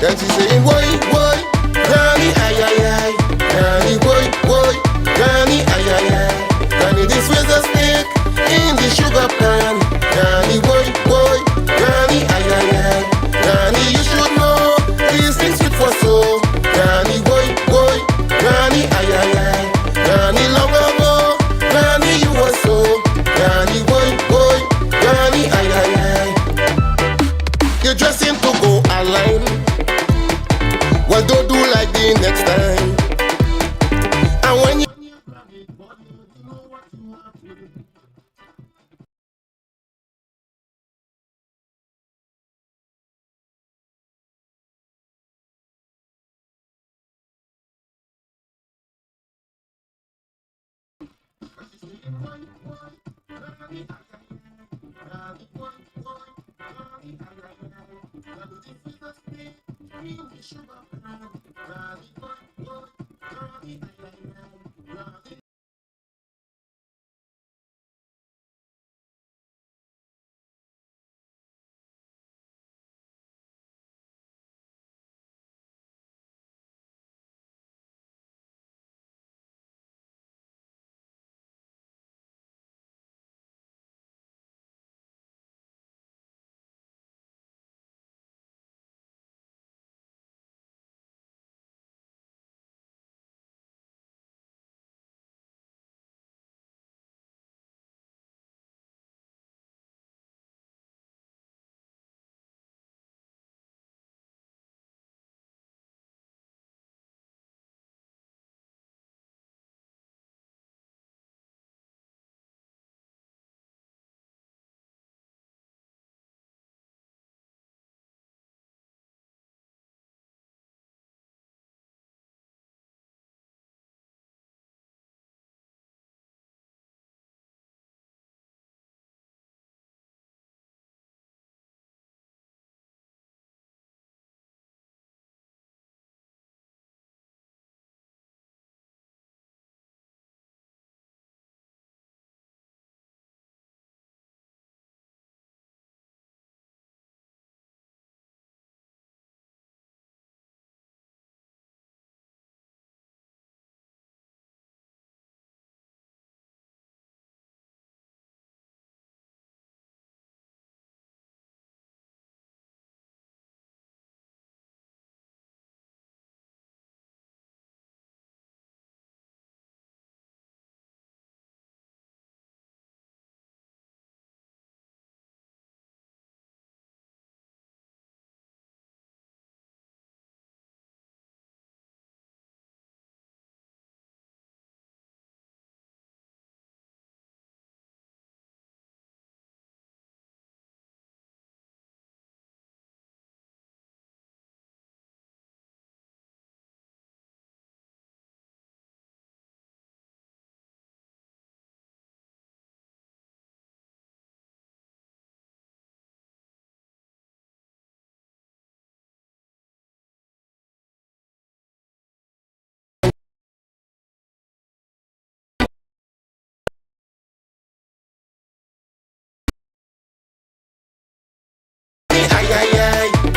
Then she saying, why, Granny, ay, ay, ay. Granny, why, Granny, ay, ay, ay. Granny, this was a snake in the sugar pan. Granny, why, Granny, ay, ay, ay. Granny, you should know these things sweet for soul. Granny, why, Granny, ay, ay, ay. Granny, long ago, Granny, you were so. Granny, why, Granny, ay, ay, ay. You're dressing to go online. Well, don't do like the next time. And when you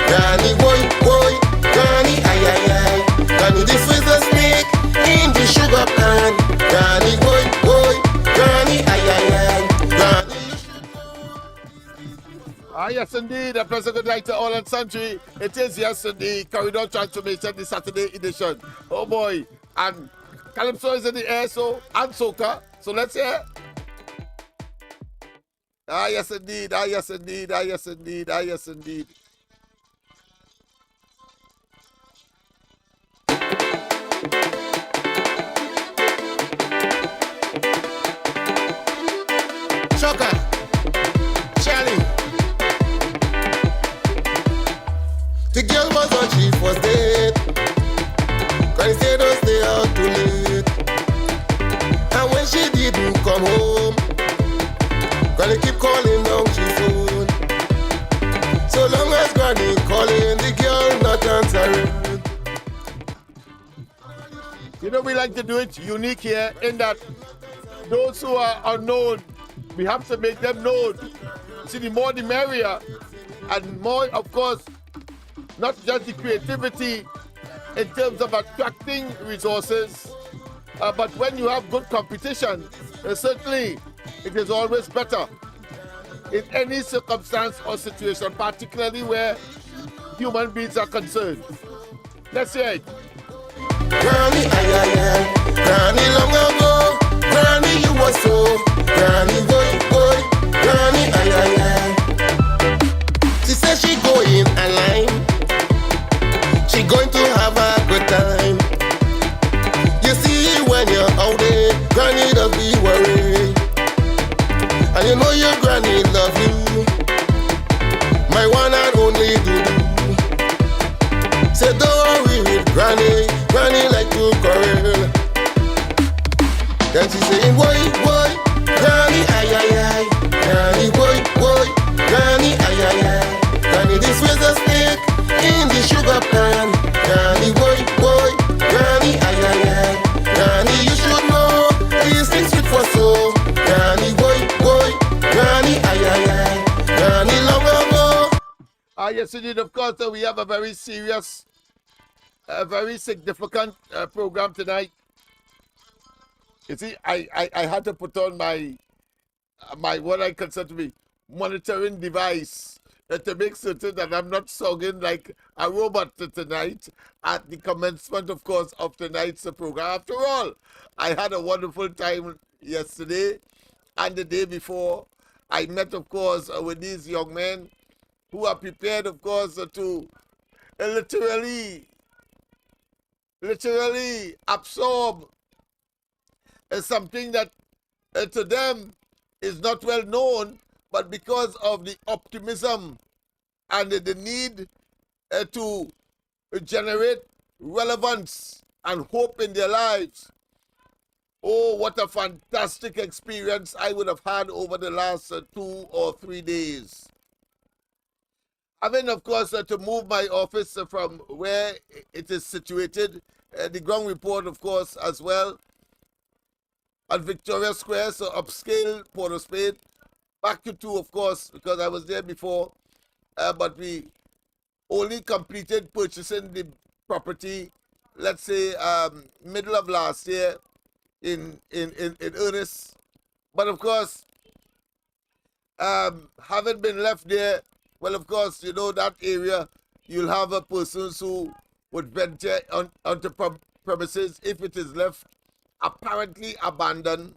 Granny, Granny, ay, ay, ay. Granny, this was a snake in the sugar pan. Granny, Granny, ay, ay, ay. Granny, you should know. Yes, indeed. A pleasant good night to all and sundry. It is, yes, indeed. Corridor Transformation, the Saturday edition. Oh, boy. And Calypso is in the air, so, and Soca. So let's hear. Yes, indeed. Yes, indeed. Yes, indeed. Yes, indeed. Choker, Charlie. The girl was on, she was dead. Granny said don't stay out too late. And when she didn't come home, Granny keep calling down she phone. So long as Granny calling, the girl not answering. You know, we like to do it unique here in that those who are unknown, we have to make them known. See, the more the merrier. And more, of course, not just the creativity in terms of attracting resources, but when you have good competition, certainly it is always better in any circumstance or situation, particularly where human beings are concerned. Let's hear it. Granny, ay, ay, ay. Granny, long ago. Granny, you were so. Granny, boy, boy. Granny, ay, ay, ay. She said she going alive. She going to have a good time. You see, when you're out there, Granny don't be worried. And you know your Granny love you. My one and only do. Say don't worry with Granny. Granny like to quarrel. Then she saying, boy, boy, Granny, ay, ay, ay. Granny, boy, boy, Granny, ay, ay, ay. Granny, this was a stick in the sugar pan. Granny, boy, boy, Granny, ay, ay, ay. Granny, you should know these things sweet for so. Granny, boy, boy, Granny, ay, ay, ay. Granny, long ago. Yes, indeed, of course, we have a very serious, a very significant program tonight. You see, I had to put on my what I consider to be monitoring device to make certain that I'm not sounding like a robot tonight at the commencement, of course, of tonight's program. After all, I had a wonderful time yesterday and the day before. I met, of course, with these young men who are prepared, of course, to literally absorb something that to them is not well known, but because of the optimism and the need to generate relevance and hope in their lives. Oh, what a fantastic experience I would have had over the last 2 or 3 days. Having, of course, to move my office from where it is situated, the ground report, of course, as well, at Victoria Square, so upscale Port of Spain, back to 2, of course, because I was there before, but we only completed purchasing the property, let's say, middle of last year in earnest. But, of course, having been left there, well, of course, you know, that area, you'll have a persons who would venture onto premises if it is left apparently abandoned.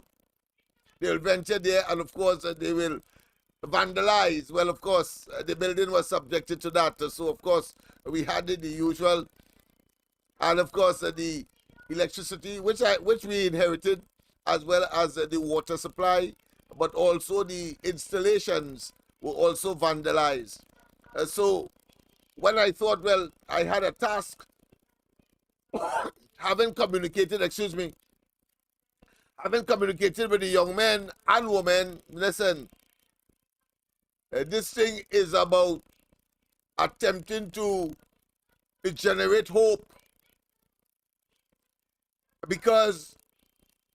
They'll venture there, and of course, they will vandalize. Well, of course, the building was subjected to that. So, of course, we had the usual, and of course, the electricity, which we inherited, as well as the water supply, but also the installations were also vandalized. So when I thought, well, I had a task, having communicated with the young men and women, listen, this thing is about attempting to generate hope, because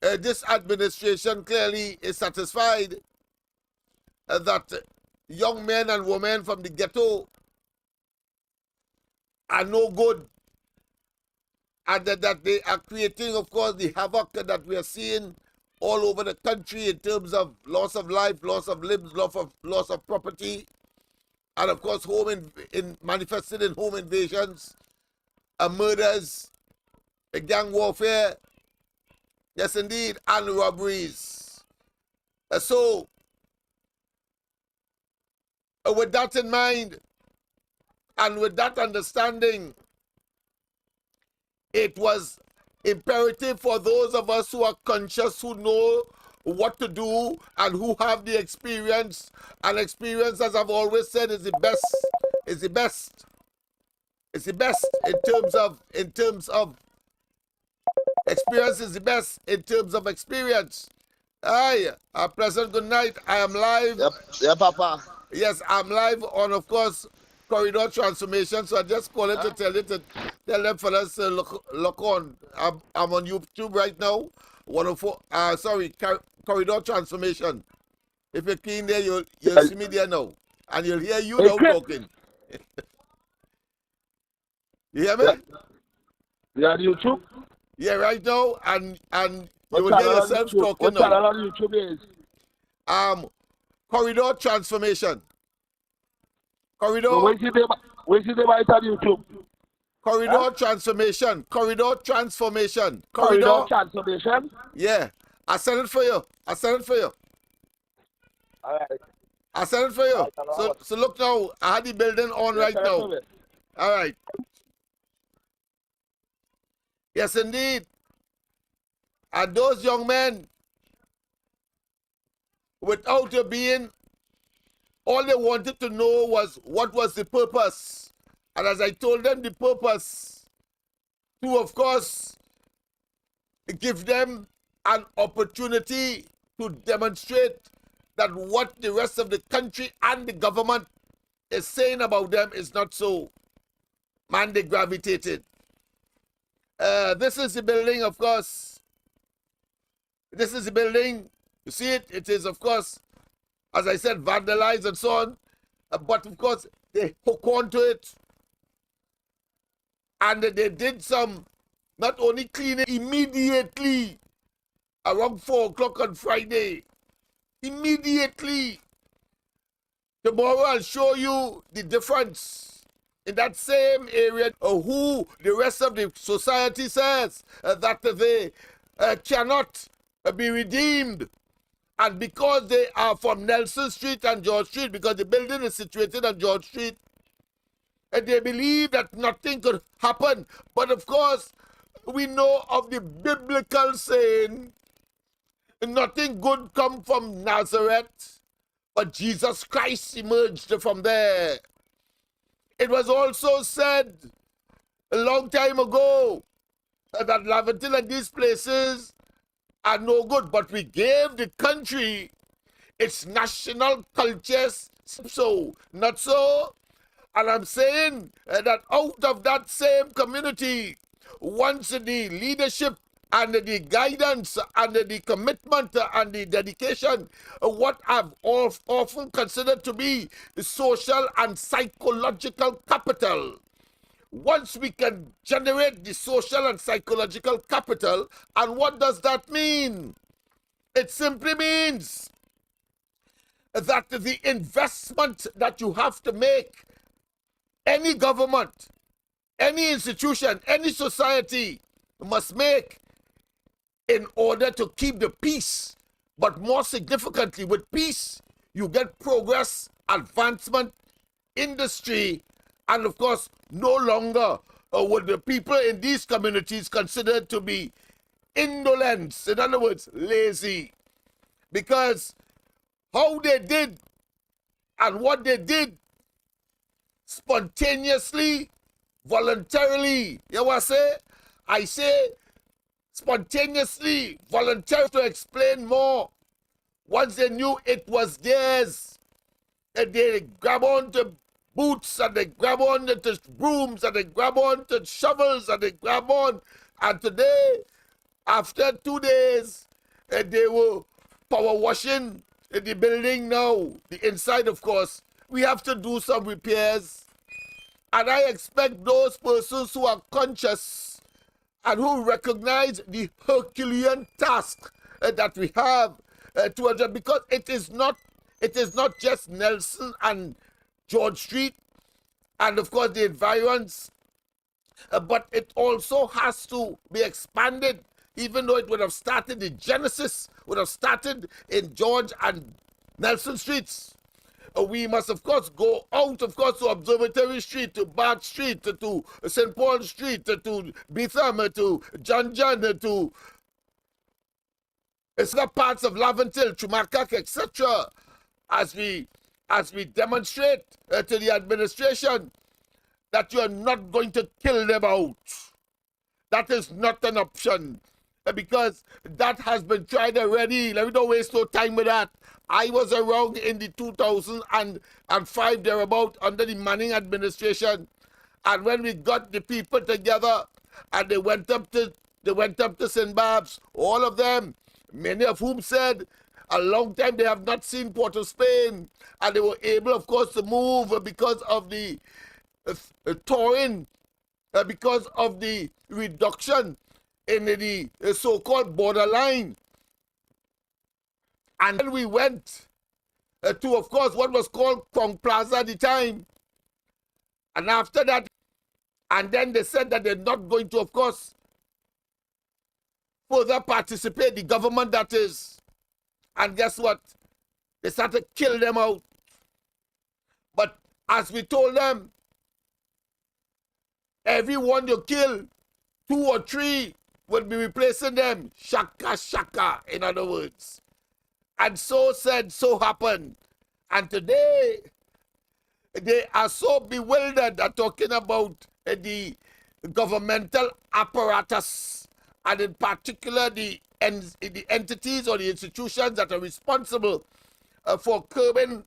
this administration clearly is satisfied that young men and women from the ghetto are no good, and that they are creating, of course, the havoc that we are seeing all over the country in terms of loss of life, loss of limbs, loss of property, and of course manifested in home invasions, murders, gang warfare, yes indeed, and robberies. So with that in mind, and with that understanding, it was imperative for those of us who are conscious, who know what to do, and who have the experience. And experience, as I've always said, is the best. It's the best. It's the best in terms of experience. Is the best in terms of experience. Hi, a pleasant good night. I am live. Yep, Papa. Yes, I'm live on, of course, Corridor Transformation. So I just call it to tell them fellas, look on. I'm on YouTube right now. 104. Corridor Transformation. If you're keen there, you'll see me there now, and you'll hear you now talking. You hear me? Yeah, on YouTube? Yeah, right now, and you What will hear channel on yourself YouTube? talking What now. channel on YouTube is? Corridor transformation. So Corridor where is it by it on YouTube? corridor transformation. Corridor transformation. Corridor transformation? Yeah. I sent it for you. All right. I sent it for you. So look now, I had the building on right now. All right. Yes, indeed. And those young men, without a being, all they wanted to know was what was the purpose. And as I told them, the purpose to, of course, give them an opportunity to demonstrate that what the rest of the country and the government is saying about them is not so. Man, they gravitated. This is the building, of course. This is the building. You see it? It is, of course, as I said, vandalized and so on. But, of course, they hook onto it. And they did some, not only cleaning immediately around 4 o'clock on Friday. Immediately. Tomorrow I'll show you the difference in that same area who the rest of the society says that they cannot be redeemed. And because they are from Nelson Street and George Street, because the building is situated on George Street, and they believe that nothing could happen. But of course, we know of the biblical saying, nothing good come from Nazareth, but Jesus Christ emerged from there. It was also said a long time ago that Laventille and these places are no good, but we gave the country its national cultures, so, not so. And I'm saying that out of that same community, once the leadership and the guidance and the commitment and the dedication, what I've often considered to be the social and psychological capital. Once we can generate the social and psychological capital, and what does that mean? It simply means that the investment that you have to make, any government, any institution, any society must make in order to keep the peace. But more significantly, with peace, you get progress, advancement, industry, and of course, no longer would the people in these communities considered to be indolent, in other words, lazy. Because how they did and what they did spontaneously, voluntarily, you know what I say? I say spontaneously, voluntarily, to explain more. Once they knew it was theirs, and they grab on to boots, and they grab on to brooms, and they grab on to shovels, and they grab on. And today, after 2 days, they were power washing the building now. The inside, of course, we have to do some repairs. And I expect those persons who are conscious and who recognize the Herculean task that we have to address, because it is not just Nelson and George Street and of course the environs, but it also has to be expanded, even though it would have started, the genesis would have started in George and Nelson Streets. We must, of course, go out, of course, to Observatory Street, to Bath Street, to St. Paul Street, to Betham, to John, to other parts of Laventille, Chumakak, etc., as we demonstrate to the administration that you are not going to kill them out. That is not an option, because that has been tried already. Let me not waste no time with that. I was around in the 2005 thereabout under the Manning administration, and when we got the people together and they went up to St. Barb's, all of them, many of whom said a long time they have not seen Port of Spain, and they were able, of course, to move because of the touring because of the reduction in the so-called borderline. And then we went to, of course, what was called Crown Plaza at the time. And after that, and then they said that they're not going to, of course, further participate, the government that is. And guess what? They started to kill them out. But as we told them, everyone you kill, 2 or 3 will be replacing them. Shaka, shaka, in other words. And so said, so happened. And today, they are so bewildered at talking about the governmental apparatus, and in particular the entities or the institutions that are responsible for curbing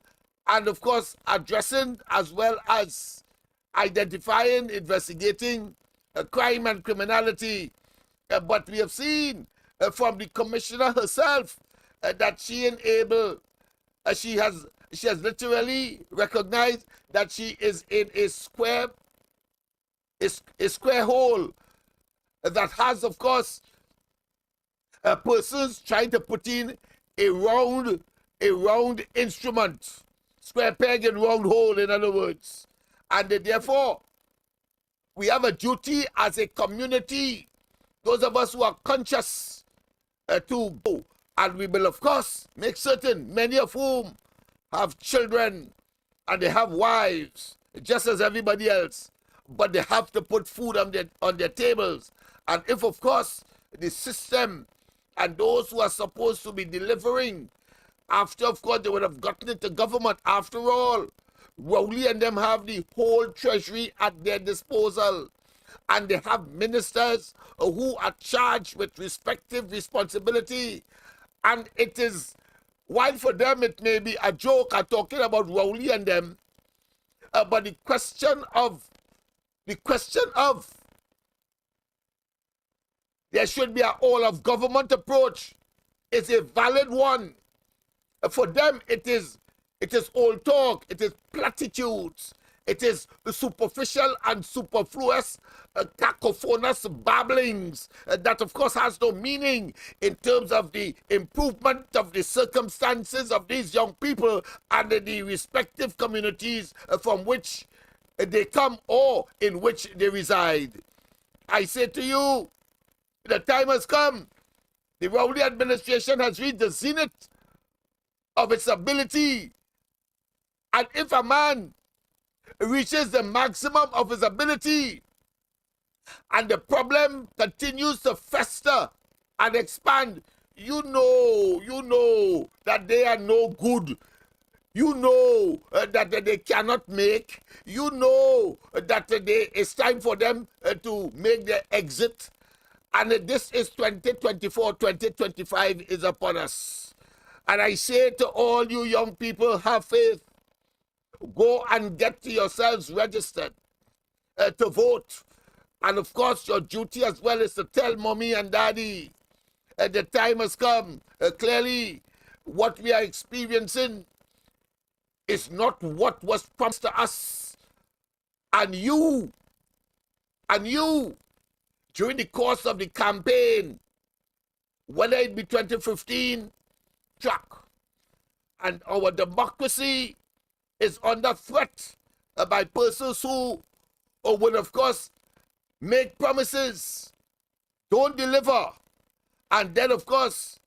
and, of course, addressing as well as identifying, investigating crime and criminality. But we have seen from the commissioner herself that she ain't able, she has literally recognized that she is in a square hole that has, of course, persons trying to put in a round instrument, square peg and round hole, in other words. And therefore, we have a duty as a community, those of us who are conscious, to go. And we will, of course, make certain, many of whom have children and they have wives, just as everybody else, but they have to put food on their tables. And if, of course, the system and those who are supposed to be delivering, after, of course, they would have gotten into government. After all, Rowley and them have the whole treasury at their disposal. And they have ministers who are charged with respective responsibility. And it is, while for them it may be a joke at talking about Rowley and them, but the question of there should be an all of government approach is a valid one. For them, it is old talk, it is platitudes, it is superficial and superfluous, cacophonous babblings that, of course, has no meaning in terms of the improvement of the circumstances of these young people and the respective communities from which they come or in which they reside. I say to you, the time has come. The Rowley administration has reached the zenith of its ability. And if a man reaches the maximum of his ability and the problem continues to fester and expand, you know that they are no good. You know that they cannot make. You know that it's time for them to make their exit. And this is 2024, 2025 is upon us. And I say to all you young people, have faith. Go and get yourselves registered to vote. And of course, your duty as well is to tell mommy and daddy the time has come. Clearly, what we are experiencing is not what was promised to us. And you, during the course of the campaign, whether it be 2015, track, and our democracy is under threat by persons who will, of course, make promises, don't deliver, and then, of course,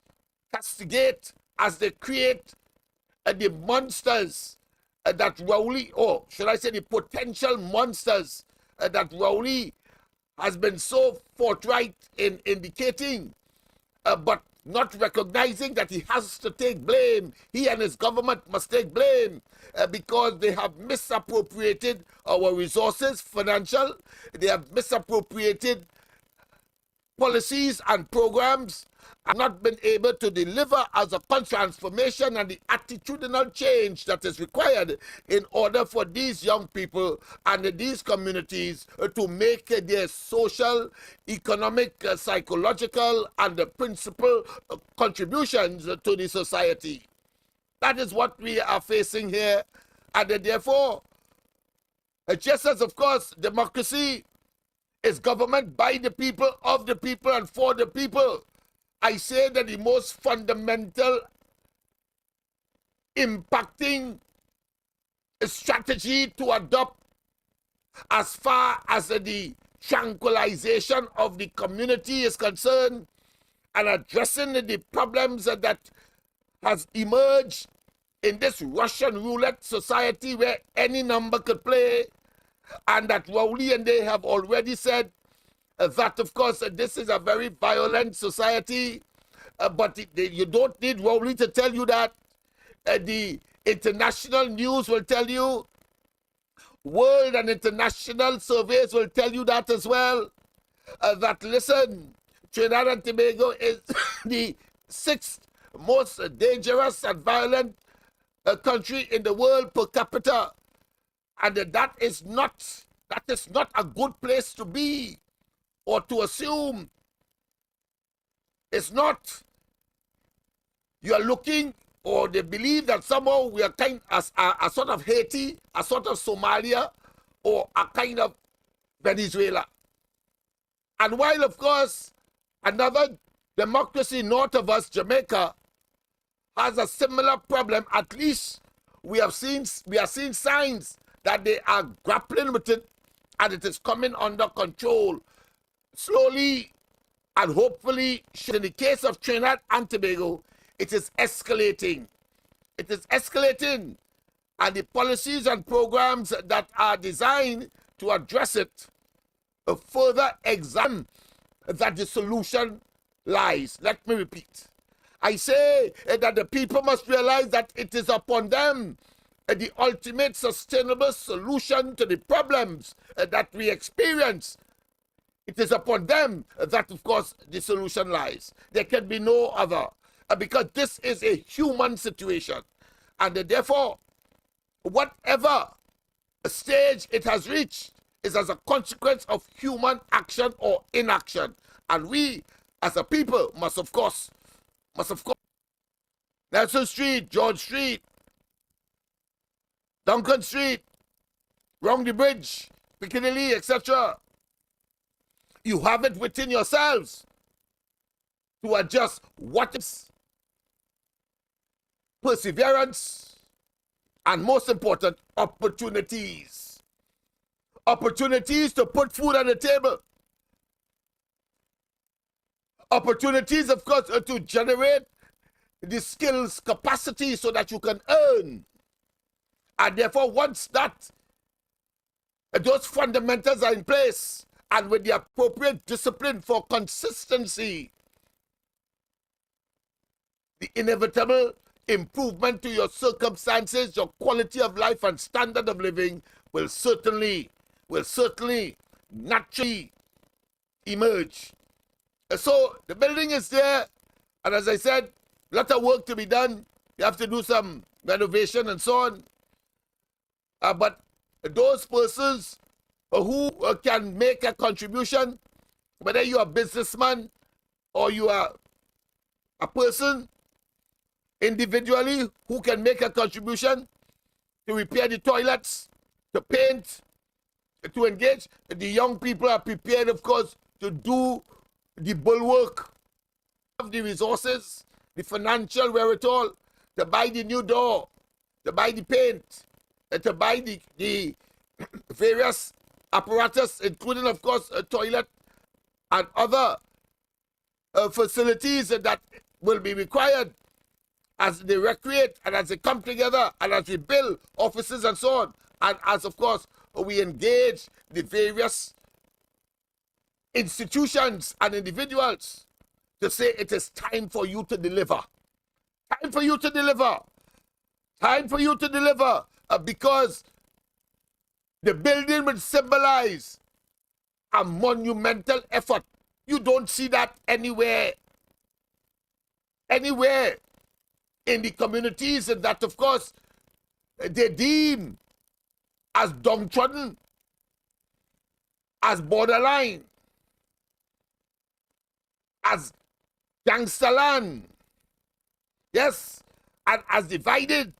castigate as they create the monsters that Rowley, or should I say the potential monsters that Rowley has been so forthright in indicating, but not recognizing that he has to take blame. He and his government must take blame because they have misappropriated our resources, financial. They have misappropriated policies and programs, and not been able to deliver as a transformation and the attitudinal change that is required in order for these young people and these communities to make their social, economic, psychological, and principal contributions to the society. That is what we are facing here. And therefore, just as, of course, democracy is government by the people, of the people, and for the people. I say that the most fundamental impacting strategy to adopt as far as the tranquilization of the community is concerned and addressing the problems that has emerged in this Russian roulette society where any number could play, and that Rowley and they have already said that, of course, this is a very violent society, but you don't need Rowley to tell you that. The international news will tell you, world and international surveys will tell you that as well, that, listen, Trinidad and Tobago is the 6th most dangerous and violent country in the world per capita, and that is not a good place to be or to assume. It's not. You are looking, or they believe that somehow we are kind as a sort of Haiti, a sort of Somalia, or a kind of Venezuela. And while, of course, another democracy north of us, Jamaica, has a similar problem, at least we are seeing signs that they are grappling with it, and it is coming under control slowly and hopefully. In the case of Trinidad and Tobago, it is escalating. It is escalating, and the policies and programs that are designed to address it further examine that the solution lies. Let me repeat. I say that the people must realize that it is upon them the ultimate sustainable solution to the problems that we experience. It is upon them that, of course, the solution lies. There can be no other, because this is a human situation. And therefore, whatever stage it has reached is as a consequence of human action or inaction. And we, as a people, must of course, Nelson Street, George Street, Duncan Street, Wrong the Bridge, Piccadilly, etc. You have it within yourselves to adjust what is perseverance and, most important, opportunities. Opportunities to put food on the table. Opportunities, of course, to generate the skills, capacity so that you can earn. And therefore, once those fundamentals are in place, and with the appropriate discipline for consistency, the inevitable improvement to your circumstances, your quality of life and standard of living will certainly naturally emerge. So the building is there, and as I said, a lot of work to be done. You have to do some renovation and so on. But those persons who can make a contribution, whether you are a businessman or you are a person individually who can make a contribution to repair the toilets, to paint, to engage, the young people are prepared, of course, to do the bulwark, have the resources, the financial wherewithal to buy the new door, to buy the paint, to buy the various apparatus, including, of course, a toilet and other facilities that will be required as they recreate and as they come together and as we build offices and so on, and as, of course, we engage the various institutions and individuals to say it is time for you to deliver. Time for you to deliver. Time for you to deliver, because the building will symbolize a monumental effort. You don't see that anywhere in the communities that, of course, they deem as downtrodden, as borderline, as gangsterland, yes, and as divided,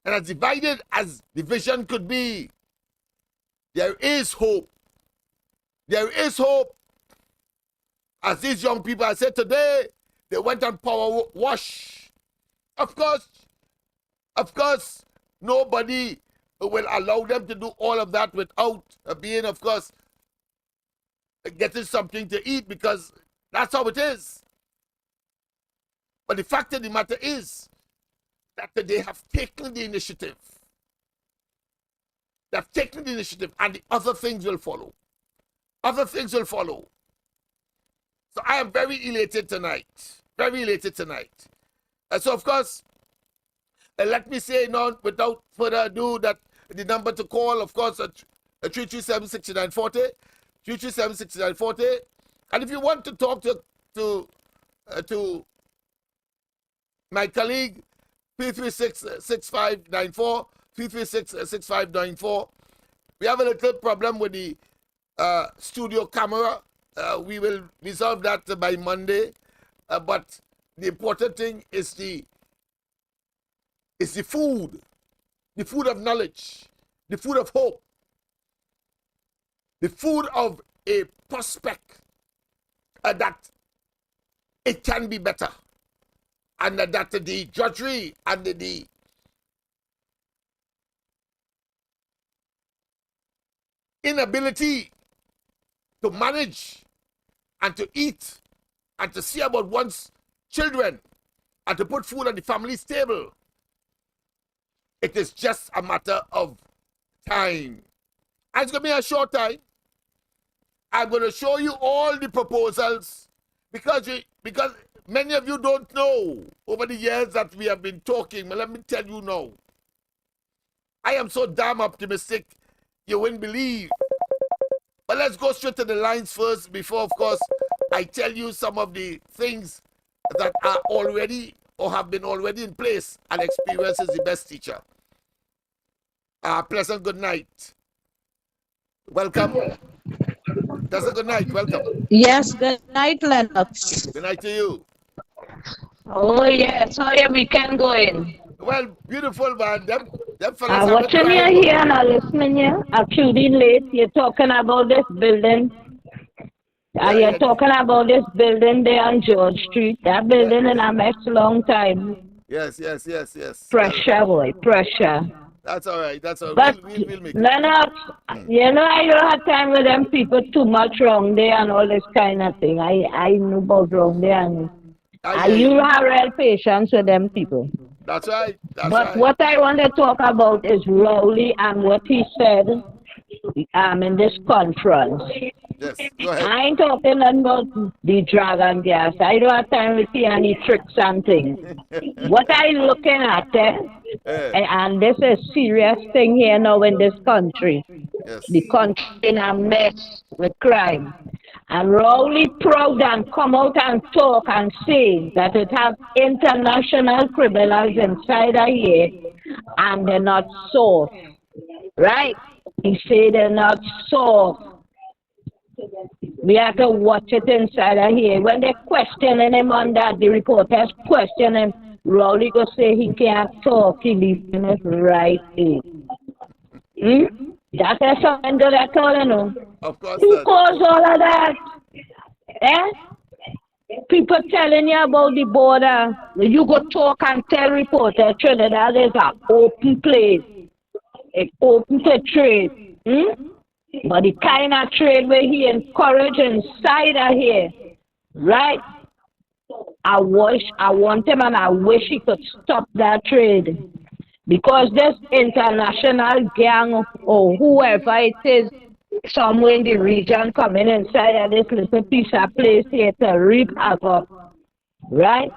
as division could be. There is hope. There is hope. As these young people, I said today, they went on power wash. Of course, nobody will allow them to do all of that without being, of course, getting something to eat, because that's how it is. But the fact of the matter is that they have taken the initiative. They have taken the initiative, and the other things will follow. Other things will follow. So I am very elated tonight. Very elated tonight. So, of course, let me say now, without further ado, that the number to call, of course, 337-6940, 337-6940. And if you want to talk to my colleague, 336-6594, 336-6594. We have a little problem with the studio camera. We will resolve that by Monday. But the important thing is the food of knowledge, the food of hope, the food of a prospect that it can be better, and that the drudgery and the inability to manage and to eat and to see about one's children and to put food on the family's table, it is just a matter of time. And it's going to be a short time. I'm going to show you all the proposals because many of you don't know over the years that we have been talking. But let me tell you now, I am so damn optimistic you wouldn't believe. But let's go straight to the lines first before, of course, I tell you some of the things that are already or have been already in place, and experience is the best teacher. Pleasant good night. Welcome. Pleasant good night. Welcome. Yes, good night, Lennox. Good night to you. Oh, yes. How your weekend going? Well, beautiful, man. Them fellas I'm watching you here and I'm listening here. I'm tuning late. You're talking about this building. You're talking about this building there on George Street. That building in a mess long time. Yes. Pressure, boy, pressure. That's all right. That's all right. But we'll make it. Lennox, you know, I don't have time with them people too much wrong there and all this kind of thing. I know about wrong there and you have real patience with them people. That's right. But what I want to talk about is Rowley and what he said in this conference. Yes, go ahead. I ain't talking about the dragon gas. I don't have time to see any tricks and things. What I'm looking at, and this is a serious thing here now in this country. Yes. The country in a mess with crime. And Rowley proud and come out and talk and say that it has international criminals inside of here and they're not soft. Right? He said they're not soft. We have to watch it inside of here. When they're questioning him on that, the reporters question him, Rowley go say he can't talk, he leaving it right in. That is something good at all, you know. Of course. Who caused all of that? People telling you about the border. You go talk and tell reporters Trinidad is an open place. It's open to trade. But the kind of trade where he encourage inside of here, right? I want him and I wish he could stop that trade. Because this international gang or whoever it is, somewhere in the region coming inside of this little piece of place here to reap havoc, right?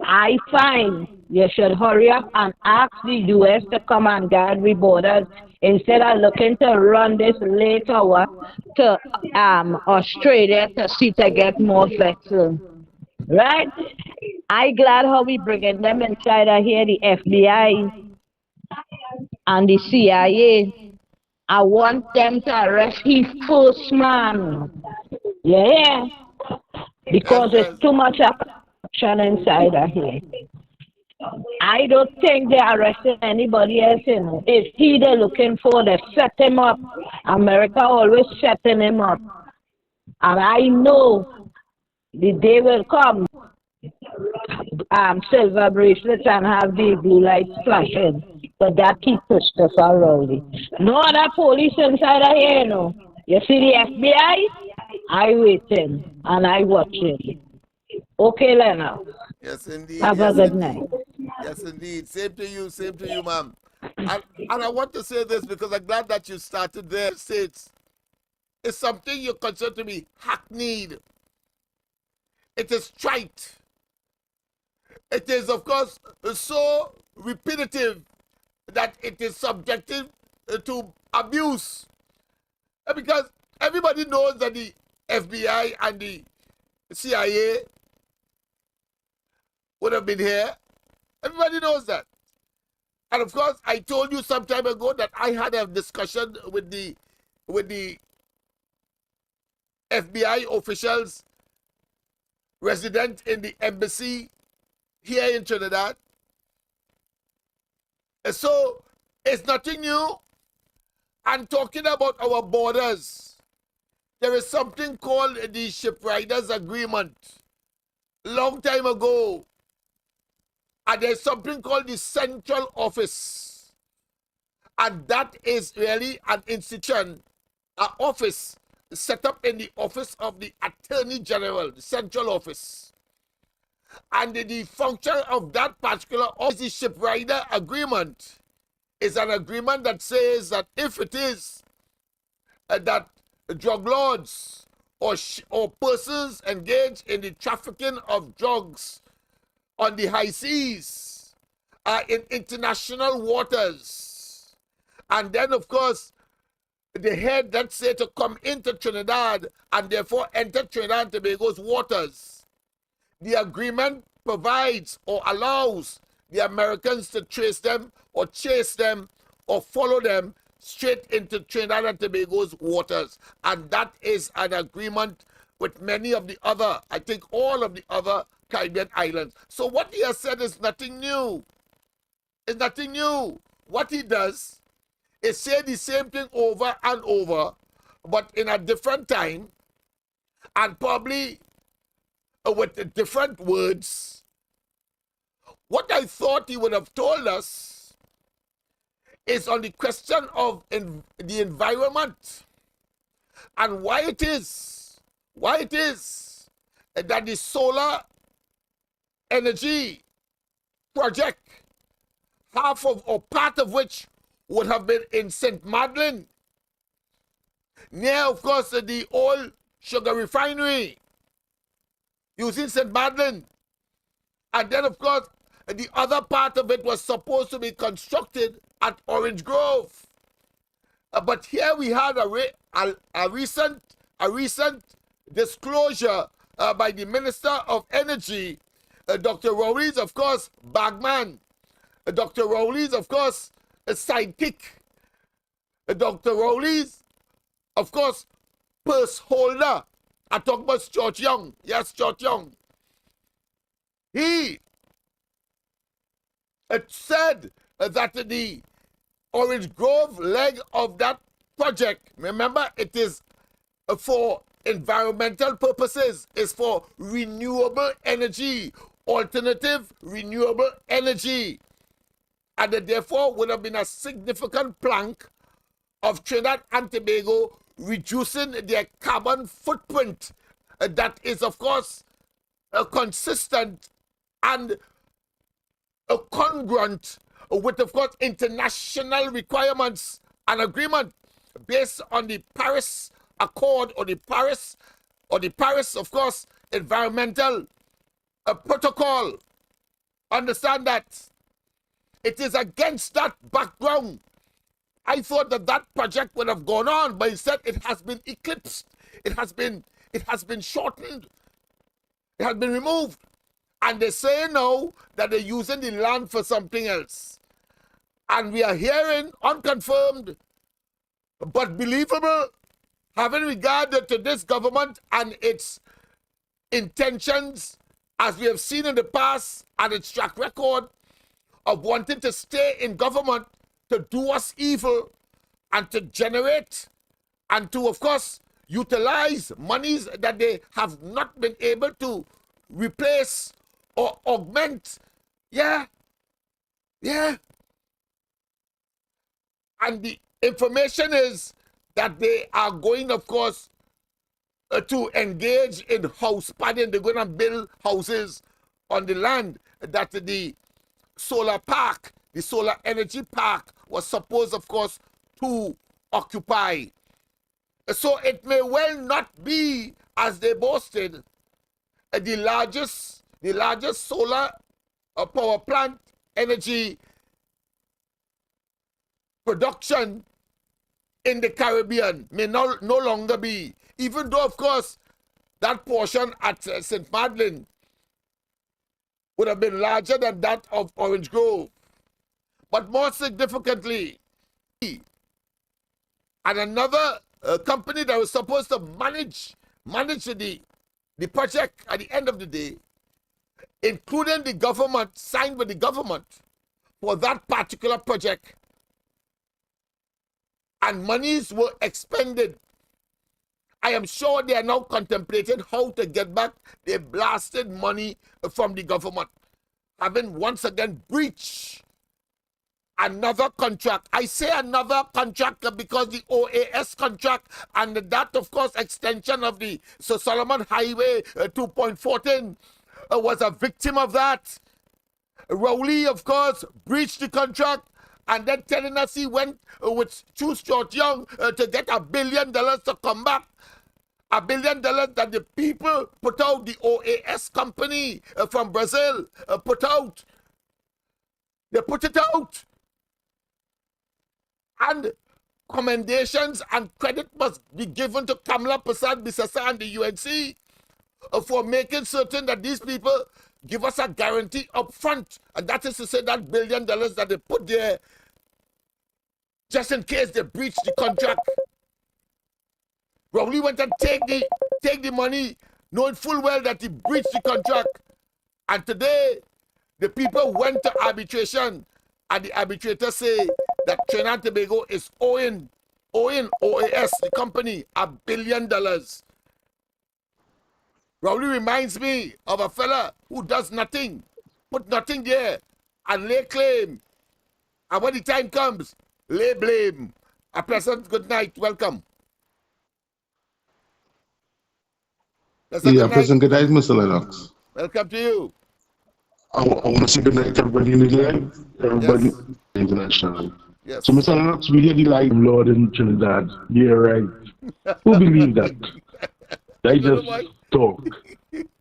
I find you should hurry up and ask the U.S. to come and guard the borders instead of looking to run this late hour to Australia to see to get more vessels, right? I glad how we bringing them inside of here, the FBI and the CIA. I want them to arrest his first man. Yeah. Because there's too much action inside of here. I don't think they're arresting anybody else, you know. If he they're looking for, they set him up. America always setting him up. And I know the day will come, silver bracelets and have the blue lights flashing. But that keep Christopher Rowley. No other police inside of here, you know. You see the FBI? I waiting and I watching. Okay, Lennox. Yes, indeed. Have a Yes, good indeed. night. Yes, indeed. Same to you, ma'am. And I want to say this because I'm glad that you started there. States, it's something you consider to be hackneyed. It is trite. It is, of course, so repetitive that it is subjective to abuse. Because everybody knows that the FBI and the CIA would have been here. Everybody knows that. And of course, I told you some time ago that I had a discussion with the FBI officials resident in the embassy here in Trinidad. So it's nothing new. And talking about our borders, there is something called the Shipwriters Agreement. Long time ago. And there's something called the Central Office. And that is really an institution, an office set up in the office of the Attorney General, the Central Office. And the function of that particular office, the Shipwriter Agreement, is an agreement that says that if it is that drug lords or persons engaged in the trafficking of drugs on the high seas, in international waters, and then of course the head, let's say, to come into Trinidad and therefore enter Trinidad and Tobago's waters, the agreement provides or allows the Americans to trace them or chase them or follow them straight into Trinidad and Tobago's waters. And that is an agreement with many of the other, I think all of the other Caribbean islands. So what he has said is nothing new. It's nothing new. What he does is say the same thing over and over, but in a different time and probably with different words. What I thought he would have told us is on the question of the environment and why it is that the solar energy project, half of or part of which would have been in St. Madeleine, near, of course, the old sugar refinery using St. Madeleine. And then, of course, the other part of it was supposed to be constructed at Orange Grove. But here we had a recent disclosure by the Minister of Energy, Dr. Rowley's, of course, bagman. Dr. Rowley's, of course, a sidekick. Dr. Rowley's, of course, purse holder. I talk about George Young. Yes, George Young. He said that the Orange Grove leg of that project, remember, it is for environmental purposes, is for renewable energy, alternative renewable energy. And therefore would have been a significant plank of Trinidad and Tobago reducing their carbon footprint. That is, of course, consistent and congruent with, of course, international requirements and agreement based on the Paris Accord or the Paris, of course, environmental protocol. Understand that. It is against that background. I thought that that project would have gone on, but instead it has been eclipsed. It has been shortened. It has been removed. And they say now that they're using the land for something else. And we are hearing, unconfirmed, but believable, having regard to this government and its intentions, as we have seen in the past, and its track record, of wanting to stay in government to do us evil and to generate and to, of course, utilize monies that they have not been able to replace or augment. Yeah. And the information is that they are going, of course, to engage in house padding. They're going to build houses on the land that the solar park, the solar energy park, was supposed, of course, to occupy. So it may well not be, as they boasted, the largest solar power plant energy production in the Caribbean. May no longer be, even though, of course, that portion at St. Madeleine would have been larger than that of Orange Grove. But more significantly, and another company that was supposed to manage the project at the end of the day, including the government, signed with the government for that particular project, and monies were expended. I am sure they are now contemplating how to get back the blasted money from the government, having once again breached another contract. I say another contract because the OAS contract and that, of course, extension of the Sir Solomon Highway 2.14 was a victim of that. Rowley, of course, breached the contract and then telling us he went with Chu Stuart Young to get $1 billion to come back. $1 billion that the people put out, the OAS company from Brazil put out. They put it out. And commendations and credit must be given to Kamala Prasad Bisasa and the UNC for making certain that these people give us a guarantee up front. And that is to say that $1 billion that they put there just in case they breach the contract. Rowley went and take the money, knowing full well that he breached the contract. And today, the people went to arbitration, and the arbitrator say that Trinidad and Tobago is owing OAS, the company, $1 billion. Rowley reminds me of a fella who does nothing, put nothing there, and lay claim. And when the time comes, lay blame. A pleasant good night. Welcome. Pleasant good night, Mr. Lennox. Welcome to you. I want to say good night to everybody in the line, everybody Yes. internationally. Yes. So, Mr. Lennox, we hear the light Lord in Trinidad. Yeah, right. Who believe that? They just talk.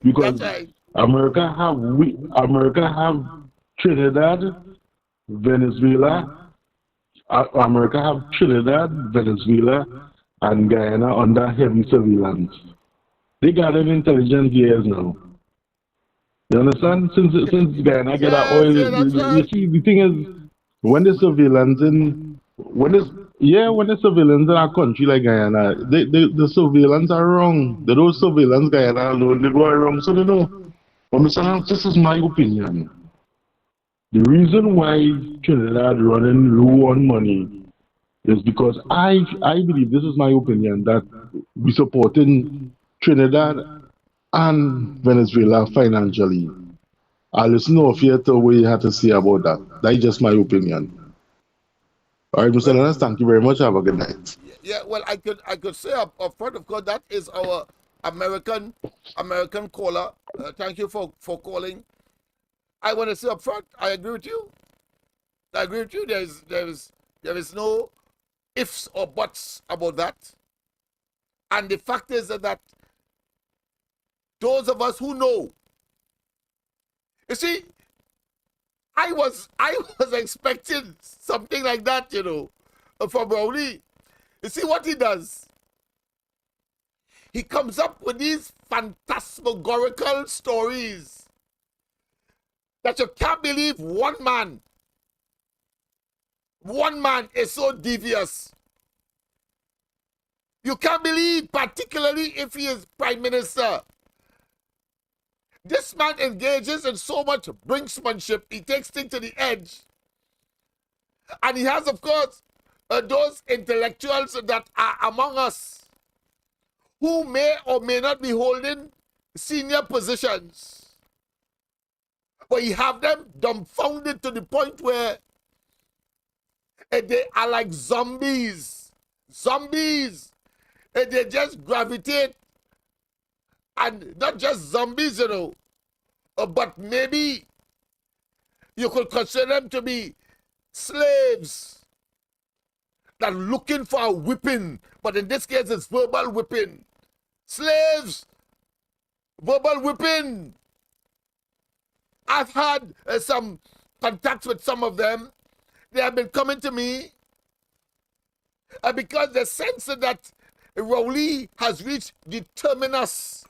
Because That's right. America have Trinidad, Venezuela. America have Trinidad, Venezuela, and Guyana under heavy surveillance. They got an intelligence years now. You understand? Since Guyana get our oil, you see, the thing is, when the surveillance in our country like Guyana, the surveillance are wrong. They don't surveillance Guyana alone, they go wrong, so they know. But Mr. Lennox, this is my opinion. The reason why Trinidad running low on money is because I believe, this is my opinion, that we supporting Trinidad and Venezuela financially. I listen to Fiat what you have to say about that. That's just my opinion. All right, Mr. Lennox, thank you very much. Have a good night. Yeah, well, I could say up front, of course, that is our American caller. Thank you for calling. I want to say up front, I agree with you. I agree with you. There is no ifs or buts about that. And the fact is that those of us who know, you see, I was expecting something like that, from Rowley. You see what he does? He comes up with these phantasmagorical stories that you can't believe one man is so devious. You can't believe, particularly if he is Prime Minister, This man engages in so much brinksmanship, he takes things to the edge. And he has, of course, those intellectuals that are among us who may or may not be holding senior positions. But you have them dumbfounded to the point where they are like zombies. Zombies. They just gravitate. And not just zombies, you know, but maybe you could consider them to be slaves that are looking for a whipping. But in this case, it's verbal whipping. Slaves, verbal whipping. I've had some contacts with some of them. They have been coming to me because they sense that Rowley has reached the terminus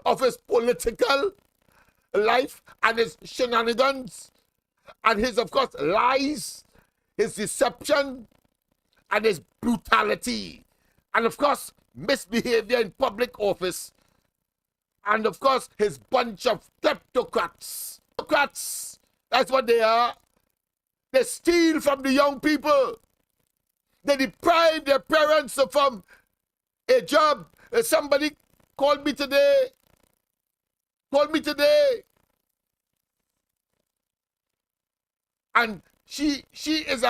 of his political life and his shenanigans and his, of course, lies, his deception and his brutality and, of course, misbehavior in public office. And, of course, his bunch of kleptocrats. Kleptocrats, that's what they are. They steal from the young people. They deprive their parents from a job. Somebody called me today. And she is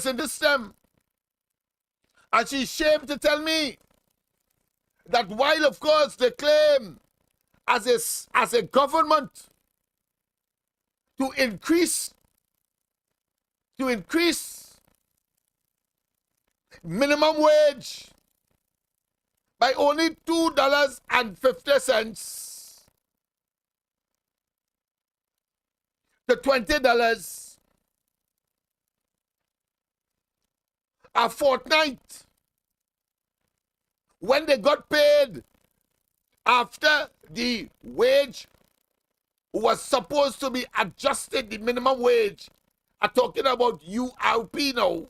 in this STEM. And she's ashamed to tell me that while, of course, they claim as a government to increase minimum wage by only $2.50 to $20 a fortnight, when they got paid after the wage was supposed to be adjusted, the minimum wage. I'm talking about URP now.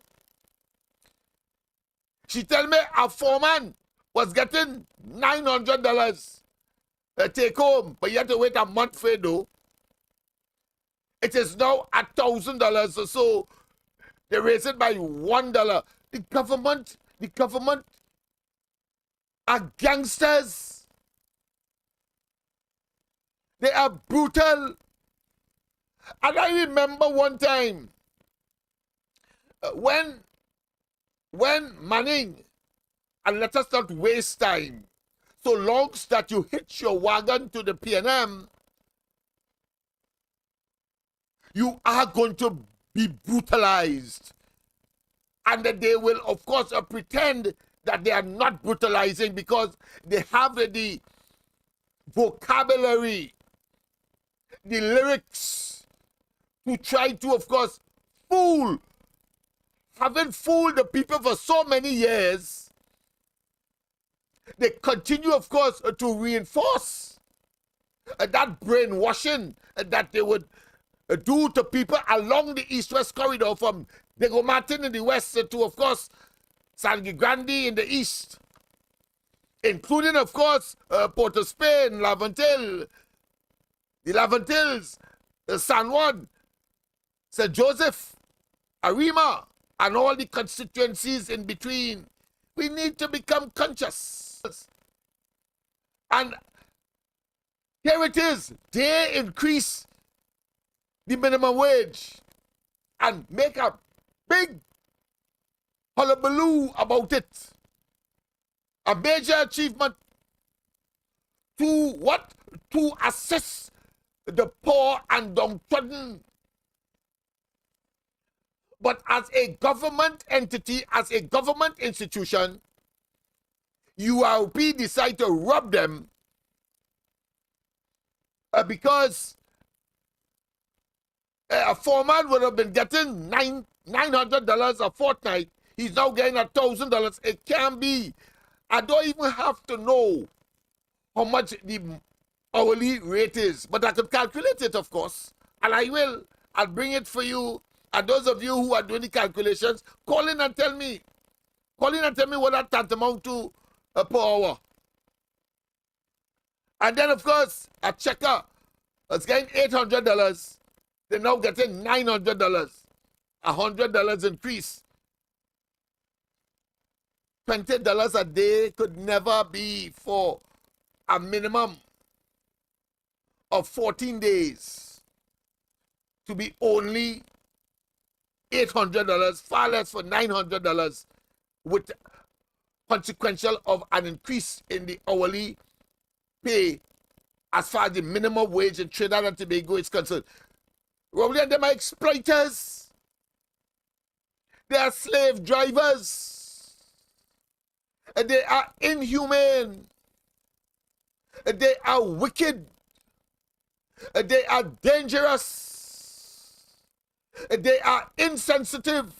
She tell me a foreman was getting $900 take home, but you have to wait a month for it though. It is now $1,000 or so. They raise it by $1. The government are gangsters. They are brutal. And I remember one time when Manning, and let us not waste time, so long that you hitch your wagon to the PNM, you are going to be brutalized. And that they will, of course, pretend that they are not brutalizing because they have the vocabulary, the lyrics to try to, of course, fool. Having fooled the people for so many years, they continue, of course, to reinforce that brainwashing that they would do to people along the east-west corridor from Diego Martin in the west to, of course, San Grande in the east, including, of course, Port of Spain, Laventille, the Laventilles, San Juan, St. Joseph, Arima, and all the constituencies in between. We need to become conscious. And here it is. They increase the minimum wage and make a big hullabaloo about it. A major achievement to what? To assist the poor and downtrodden. But as a government entity, as a government institution, URP decide to rob them because a foreman would have been getting $900 a fortnight. He's now getting $1,000. It can be. I don't even have to know how much the hourly rate is, but I could calculate it, of course, and I will. I'll bring it for you. And those of you who are doing the calculations, call in and tell me. Call in and tell me what that tantamount to per hour. And then, of course, a checker was getting $800. They're now getting $900. $100 increase. $20 a day could never be for a minimum of 14 days to be only $800, far less for $900, with consequential of an increase in the hourly pay as far as the minimum wage in Trinidad and Tobago is concerned. Rowley and them are exploiters. They are slave drivers. They are inhumane. They are wicked. They are dangerous. They are insensitive.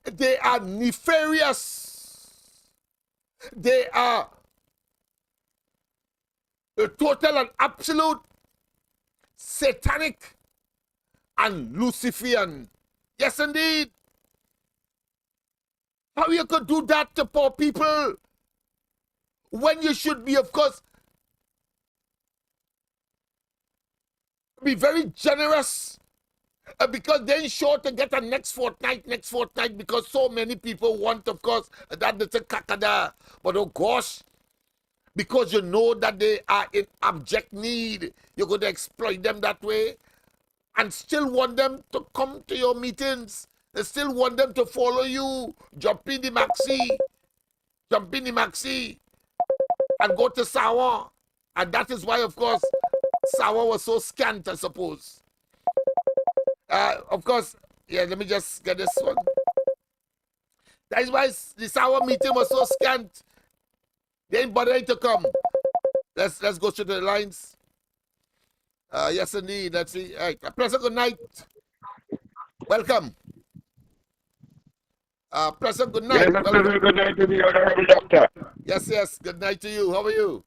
They are nefarious. They are a total and absolute satanic and Luciferian. Yes, indeed. How you could do that to poor people when you should be, of course, be very generous because they're sure to get a next fortnight, because so many people want, of course, that little kakada. But oh gosh, because you know that they are in abject need, you're going to exploit them that way and still want them to come to your meetings. They still want them to follow you, jump in the maxi, and go to Sawa. And that is why, of course, Sawa was so scant, I suppose. Of course, yeah, let me just get this one. That is why the Sawa meeting was so scant. They ain't bothering to come. Let's go through the lines. Yes, indeed. Let's see. All right. Professor, good night. Welcome. Professor, good night. Yes, good night to the honorable doctor. Yes. Good night to you. How are you?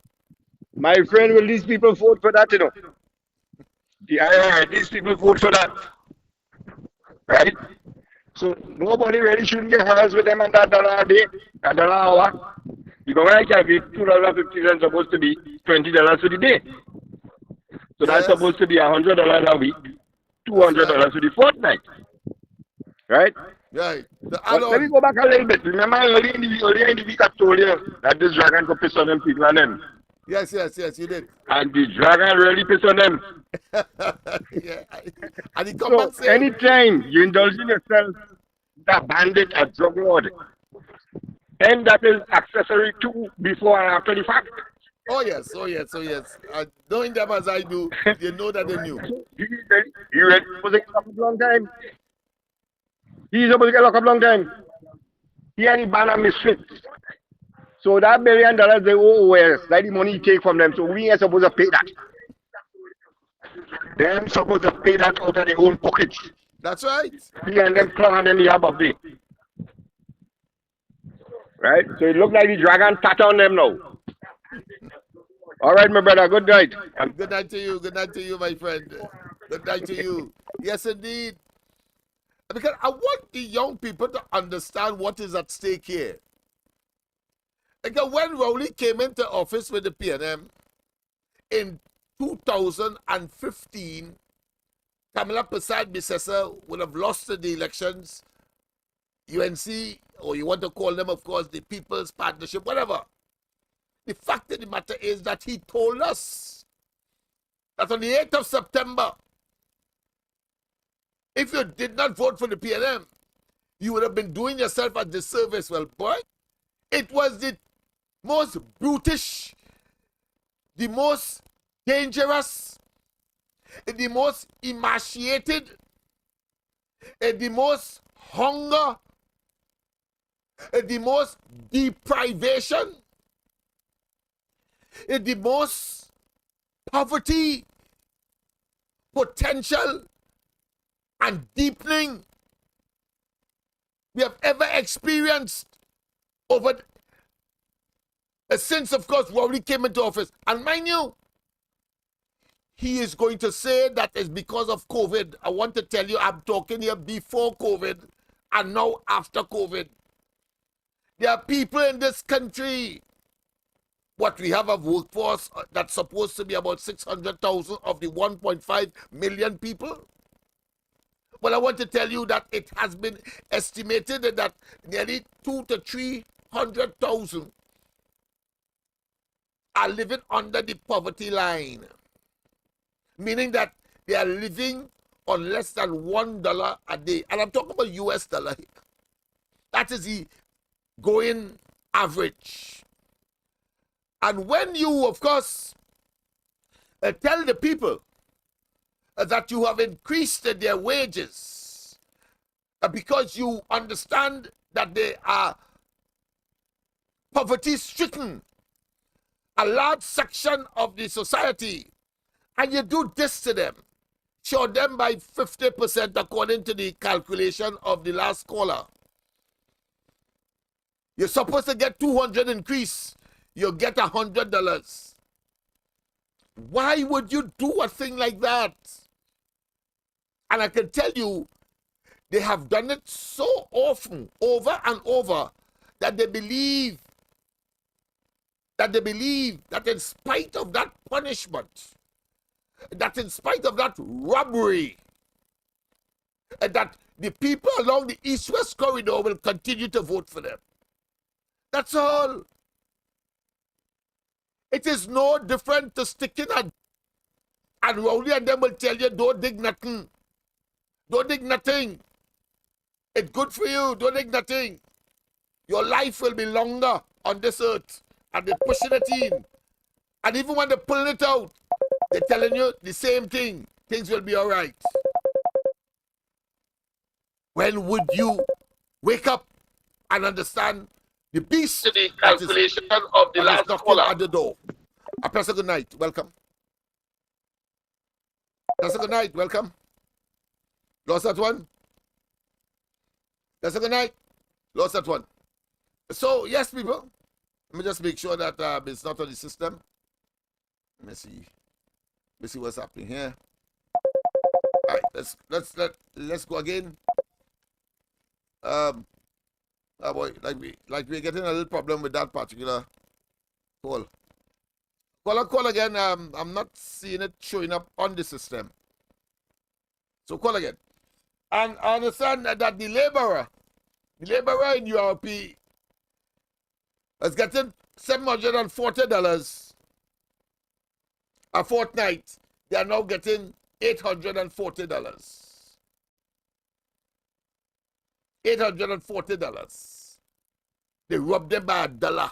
My friend, will these people vote for that, you know? Yeah, these people vote for that. Right? So nobody really shouldn't get hands with them on that dollar a day, a dollar an hour. Because when I calculate $2.50 supposed to be $20 for the day. So that's supposed to be $100 a week, $200 for the fortnight. Right? Right. But let me go back a little bit. Remember earlier in the week I told you that this dragon could piss on them people and them. Yes, you did. And the dragon really piss on them. Yeah. And he come So back saying, anytime you indulge in yourself, a bandit, a drug lord, then that is accessory to before and after the fact. Oh yes. Knowing them as I do, you know that they knew. He was supposed to get locked up a long time. He's supposed to get locked up a long time. He and the band of misfits. So that $1 billion they owe us, like the money he take from them. So we ain't supposed to pay that. They're supposed to pay that out of their own pockets. That's right. He and them clung in the hub of day. Right? So it looks like the dragon tat on them now. All right, my brother. Good night. Good night to you. Good night to you, my friend. Good night to you. Yes, indeed. Because I want the young people to understand what is at stake here. Because when Rowley came into office with the PNM in 2015, Kamala Persad-Bissessar would have lost the elections. UNC, or you want to call them, of course, the People's Partnership, whatever. The fact of the matter is that he told us that on the 8th of September, if you did not vote for the PNM, you would have been doing yourself a disservice. Well, boy, it was the most brutish, the most dangerous, the most emaciated, the most hunger, the most deprivation, the most poverty potential and deepening we have ever experienced over since, of course, Rowley came into office. And mind you, he is going to say that is because of COVID. I want to tell you, I'm talking here before COVID and now after COVID. There are people in this country what we have a workforce that's supposed to be about 600,000 of the 1.5 million people? Well, I want to tell you that it has been estimated that nearly 200,000 to 300,000 are living under the poverty line, meaning that they are living on less than $1 a day. And I'm talking about US dollar here. That is the going average. And when you, of course, tell the people that you have increased their wages because you understand that they are poverty-stricken, a large section of the society, and you do this to them, show them by 50% according to the calculation of the last caller. You're supposed to get 200 increase, you get $100. Why would you do a thing like that? And I can tell you, they have done it so often, over and over, that they believe that in spite of that punishment, that in spite of that robbery, that the people along the East-West corridor will continue to vote for them. That's all. It is no different to sticking and Rowley and them will tell you, don't dig nothing. Don't dig nothing. It's good for you. Don't dig nothing. Your life will be longer on this earth. And they're pushing it in. And even when they're pulling it out, they're telling you the same thing. Things will be all right. When would you wake up and understand the beast the calculation of the last caller at the door? Pastor, good night. Welcome. Pastor, good night. Welcome. Lost that one? Pastor, good night. Lost that one. So, yes, people. Let me just make sure that it's not on the system. Let me see what's happening here. All right, let's go again. Oh boy, we're getting a little problem with that particular call. Call again. I'm not seeing it showing up on the system. So call again. And I understand that the laborer in Europe is getting $740 a fortnight. They are now getting $840. $840. They robbed them by $1.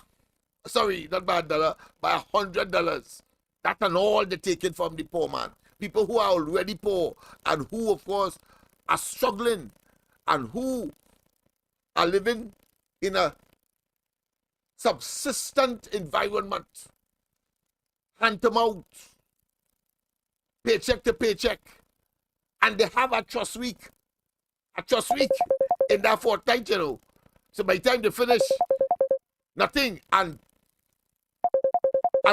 Sorry, not by $1, by $100. That and all they're taking from the poor man. People who are already poor and who, of course, are struggling and who are living in a subsistent environment, hand to mouth, paycheck to paycheck, and they have a trust week in that fortnight, you know. So by the time they finish, nothing, and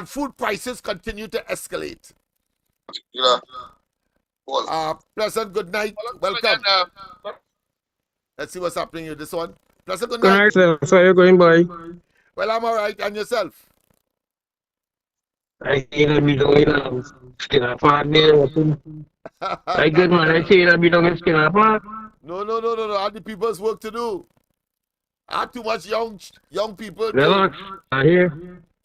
food prices continue to escalate. Pleasant good night, welcome. Let's see what's happening with this one. Pleasant good night. Good night, sir. How are you going, boy? Well, I'm all right, and yourself? I see that we doing skin apart there. I good man, I see that we doing skin apart. No. I had the people's work to do. I had too much young people Lennox, I hear.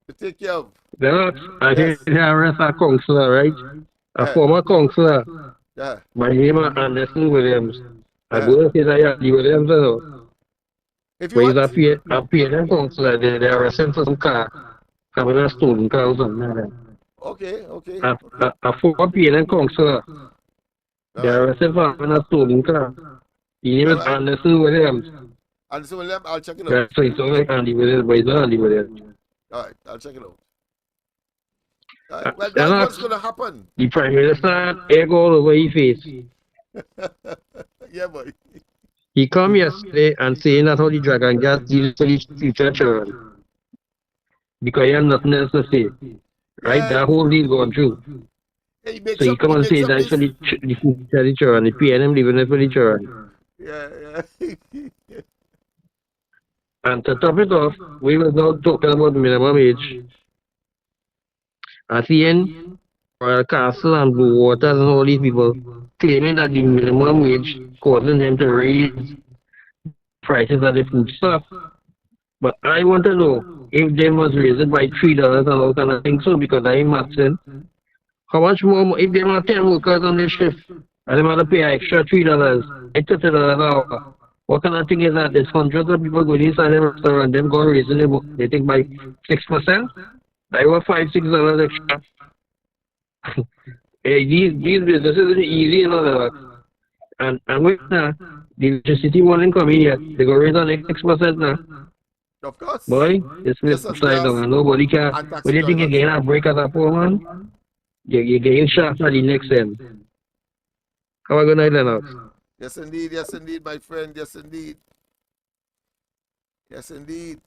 to take care of. Lennox, I hear Yes. the arrest a counselor, right? A Yeah. former counselor. Yeah. My name is Anderson Williams. I Yeah. go to the Williams. If you Where is want, a PNM counselor? They arrested for some car. Having a stolen car or something like that. okay. A former PNM counselor. They All right. arrested for having a stolen car. His name is All right. Anderson Williams. And so William, I'll check it out. That's so it's all like Andy Williams, but it's not Andy Williams. All right, I'll check it out. All right. Well, They're that's not- what's going to happen. The Prime Minister had egg all over his face. Yeah, boy. He come yesterday and saying that how the dragon gas deals for the future children. Because he had nothing else to say. Right? Yeah. That whole deal gone through. Hey, he makes So he up- come he and makes say up that his- for the future of the children. The PNM leaving it for the children. Yeah. And to top it off, we were now talking about minimum age. I seeing Royal Castle and Blue Waters and all these people claiming that the minimum wage causing them to raise prices of the food stuff. But I want to know if they must raise it by $3 and all kind of thing so because I'm asking how much more if they have 10 workers on their shift and they want to pay extra $3, $30 an hour. What kind of thing is that? There's hundreds of people going inside the restaurant, them going raising it, they think by 6%. I want $5, $6 extra. These businesses are easy and all that. And with that, the electricity won't come in yet. They go raise on 6% now. Of course. Boy, this Just will as slide gas down and nobody can. and taxi When you think you're drivers. getting a break as a poor man, you're getting shot at the next end. Have a good night, Lennox. Yes, indeed, my friend. Yes, indeed. Yes, indeed.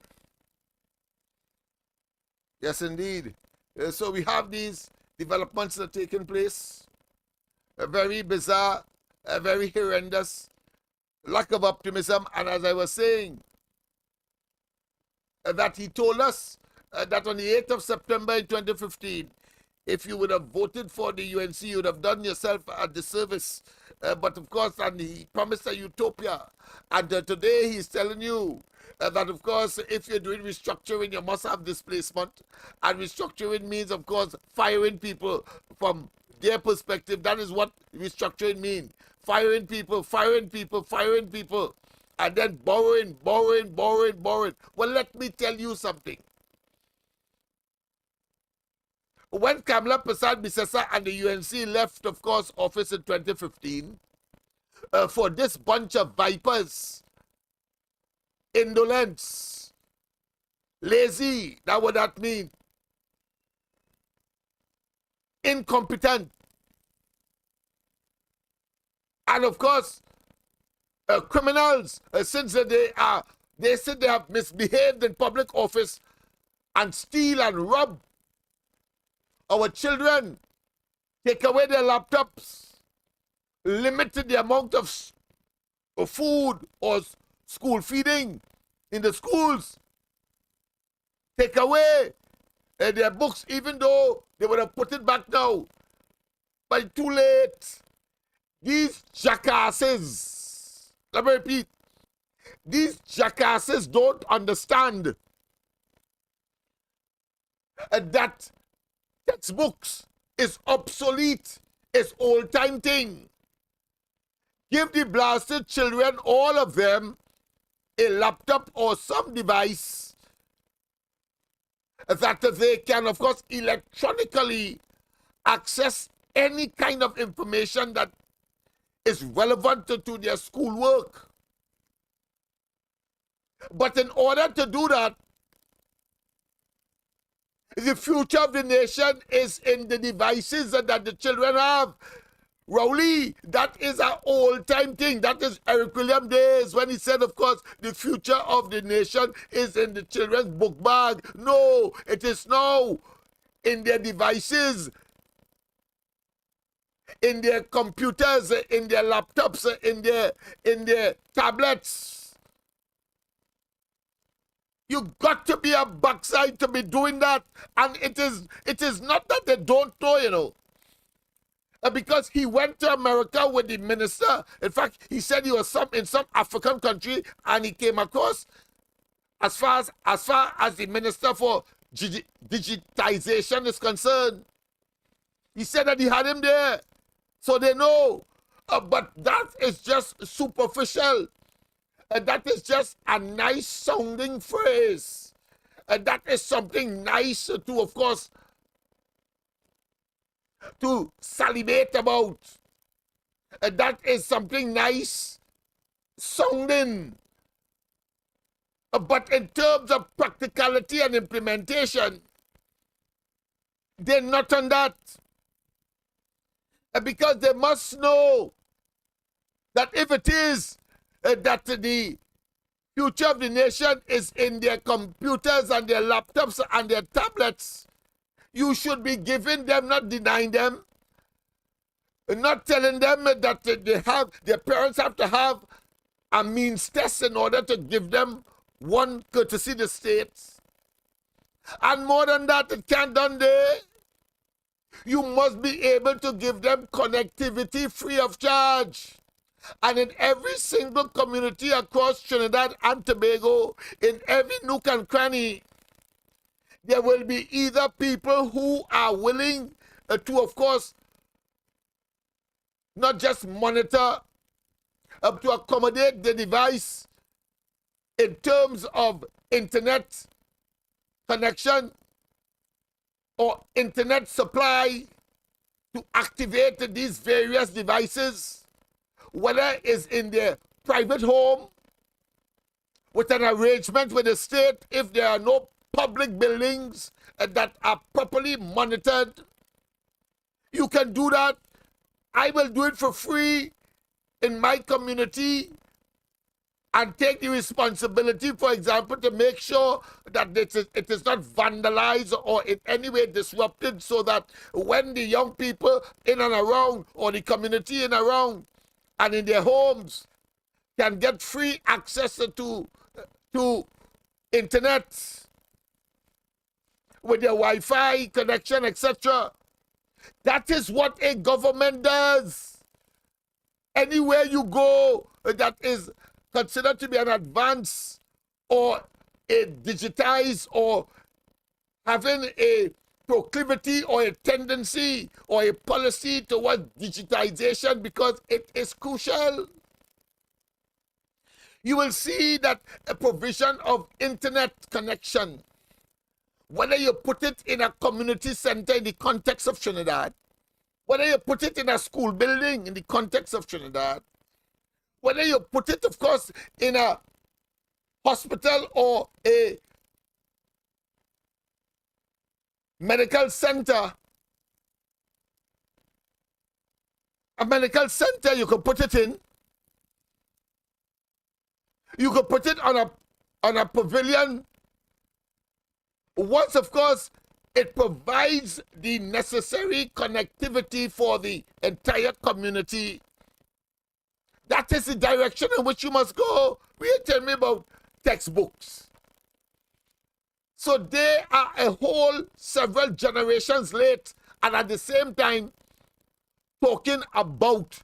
Yes, indeed. So we have these developments that are taking place. A very bizarre, a very horrendous lack of optimism. And as I was saying, that he told us that on the 8th of September in 2015, if you would have voted for the UNC, you would have done yourself a disservice. But of course, and he promised a utopia. And today he's telling you that, of course, if you're doing restructuring, you must have displacement. And restructuring means, of course, firing people from their perspective. That is what restructuring means. Firing people, firing people, firing people. And then borrowing. Well, let me tell you something. When Kamala Persad-Bissessar and the UNC left, of course, office in 2015, for this bunch of vipers, indolence, lazy, that's what that means, incompetent, and of course, criminals, since they said they have misbehaved in public office and steal and rob our children, take away their laptops, limited the amount of food or school feeding in the schools, take away their books, even though they would have put it back now. But too late. These jackasses, let me repeat, these jackasses don't understand that textbooks is obsolete, it's old-time thing. Give the blasted children, all of them, a laptop or some device that they can, of course, electronically access any kind of information that is relevant to their schoolwork. But in order to do that, the future of the nation is in the devices that the children have. Rowley, that is an old-time thing. That is Eric William days when he said, of course, the future of the nation is in the children's book bag. No, it is now in their devices, in their computers, in their laptops, in their tablets. You got to be a backside to be doing that. And it is not that they don't know, you know. Because he went to America with the minister. In fact, he said he was in some African country and he came across as far as the minister for digitization is concerned. He said that he had him there. So they know. But that is just superficial. That is just a nice sounding phrase. That is something nice to, of course, to salivate about. That is something nice sounding. But in terms of practicality and implementation, they're not on that. Because they must know that if it is that the future of the nation is in their computers and their laptops and their tablets, you should be giving them, not denying them, not telling them that their parents have to have a means test in order to give them one courtesy the state. And more than that, it can't done there. You must be able to give them connectivity free of charge. And in every single community across Trinidad and Tobago, in every nook and cranny, there will be either people who are willing to, of course, not just monitor, to accommodate the device in terms of internet connection or internet supply to activate these various devices, whether it's in their private home, with an arrangement with the state if there are no public buildings that are properly monitored. You can do that. I will do it for free in my community and take the responsibility, for example, to make sure that it is not vandalized or in any way disrupted, so that when the young people in and around, or the community in and around and in their homes, can get free access to internet with their Wi-Fi connection, etc. That is what a government does. Anywhere you go that is considered to be an advance or a digitized or having a proclivity or a tendency or a policy towards digitization, because it is crucial, you will see that a provision of internet connection, whether you put it in a community center in the context of Trinidad, whether you put it in a school building in the context of Trinidad, whether you put it, of course, in a hospital or a medical center, you can put it in. You could put it on a pavilion. Once, of course, it provides the necessary connectivity for the entire community. That is the direction in which you must go. We tell me about textbooks. So they are a whole several generations late, and at the same time talking about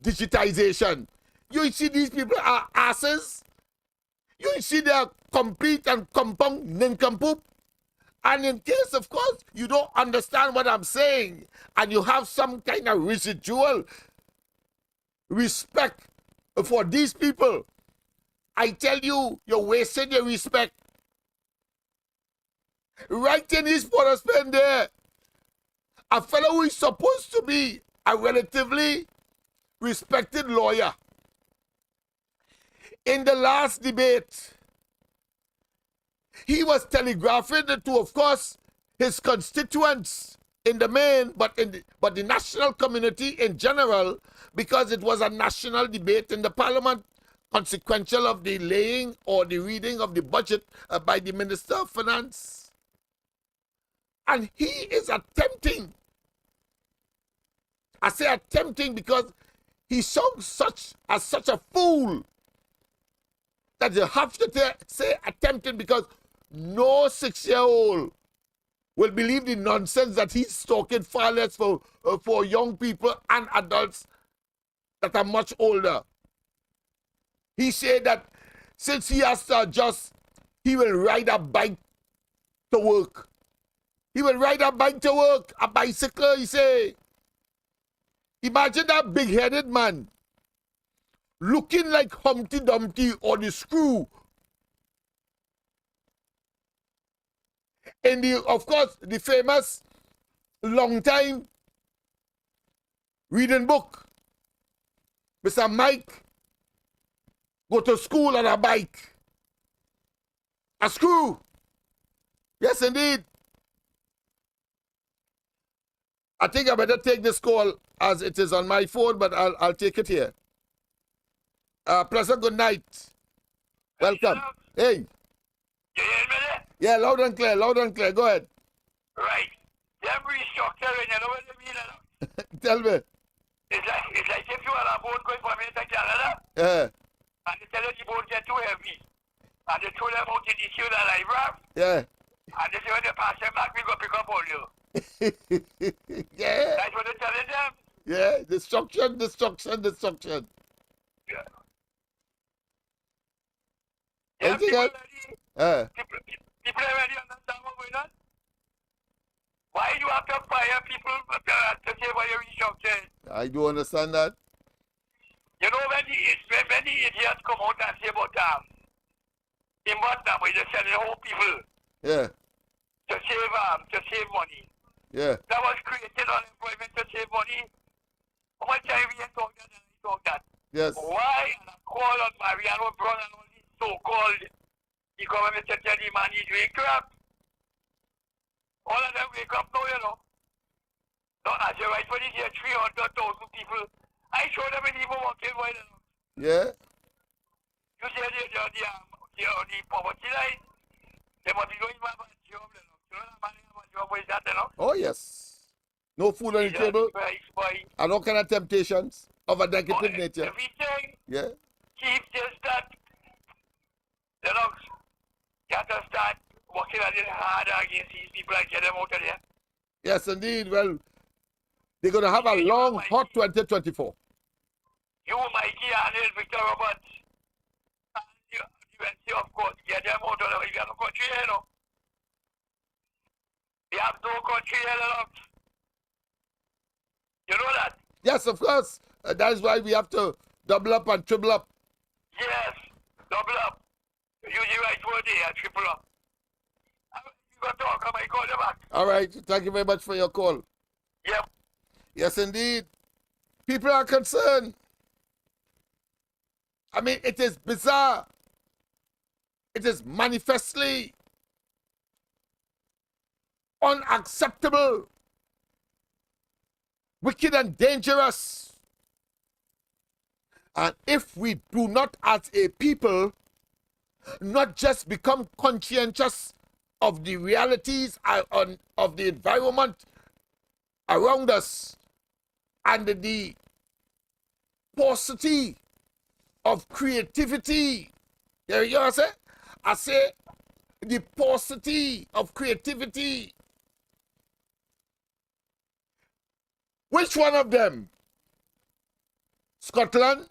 digitization. You see, these people are asses. You see, they are complete and compound nincompoop. And in case, of course, you don't understand what I'm saying, and you have some kind of residual respect for these people, I tell you, you're wasting your respect. Right in his Port of Spain there, a fellow who is supposed to be a relatively respected lawyer, in the last debate, he was telegraphing to, of course, his constituents in the main, but the national community in general, because it was a national debate in the Parliament, consequential of the laying or the reading of the budget by the Minister of Finance. And he is attempting, I say attempting because he sounds such a fool, that you have to say attempting, because no 6-year-old will believe the nonsense that he's talking, far less for young people and adults that are much older. He said that since he has to adjust, he will ride a bike to work. He will ride a bike to work, a bicycle, he say. Imagine that big-headed man looking like Humpty Dumpty or the Screw in the, of course, the famous long time reading book. Mr. Mike go to school on a bike. A Screw. Yes, indeed. I think I better take this call as it is on my phone, but I'll take it here. Pleasant good night. Welcome. Hey. You hear me there? Yeah, loud and clear, Go ahead. Right. Them restructuring, you know what I mean? Tell me. It's like if you are a boat going from here to Canada, Yeah. and they tell you the boat get too heavy, and they throw them out in the queue that I grab, Yeah. And they say when they pass them back, we go pick up all you. Yeah, That's what they're telling them. yeah, destruction, destruction, destruction. Yeah. Anything People else? already, people already understand what's going on. Why you have to fire people to say why you're restructuring? I do understand that. You know when the idiots come out and say about impotent, they're selling whole people Yeah, to save money. yeah. That was created unemployment to save money. How much time we ain't talk that and we talk that? Yes. Why? And I call on Mariano Brown and all these so-called the government to tell the man he's wake up. All of them wake up now, you know. So as you right when you hear 300,000 people, I show them in even walking while you know. Yeah, You see the poverty line, they must be doing bad job, you know. You know that man have a job with that, you know. oh yes. No food on the table, and all kind of temptations of a negative nature. Everything, Yeah, keep just that. You know, you have to start working a little harder against these people and get them out of there. yes indeed. Well, they're going to have a long, hot 2024. You, Mikey, and Victor Roberts, and you UNC, of course, get them out of there. You have no country here, you know. We have no country here, you know. You know that? Yes, of course. That is why we have to double up and triple up. Yes, double up. Use the right word there, triple up. You got to talk, I might call you back. All right. Thank you very much for your call. Yep. Yes, indeed. People are concerned. I mean, it is bizarre. It is manifestly unacceptable, wicked and dangerous. And if we do not as a people not just become conscientious of the realities of the environment around us and the paucity of creativity. There you go, I say the paucity of creativity. Which one of them? Scotland?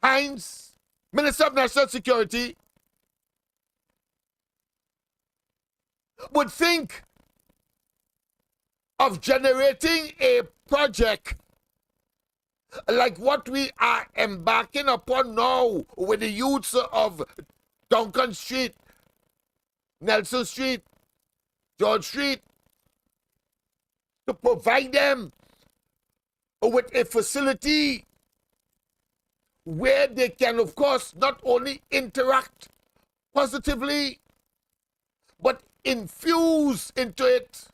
Hines, Minister of National Security, would think of generating a project like what we are embarking upon now with the youths of Duncan Street, Nelson Street, George Street, to provide them with a facility where they can, of course, not only interact positively, but infuse into it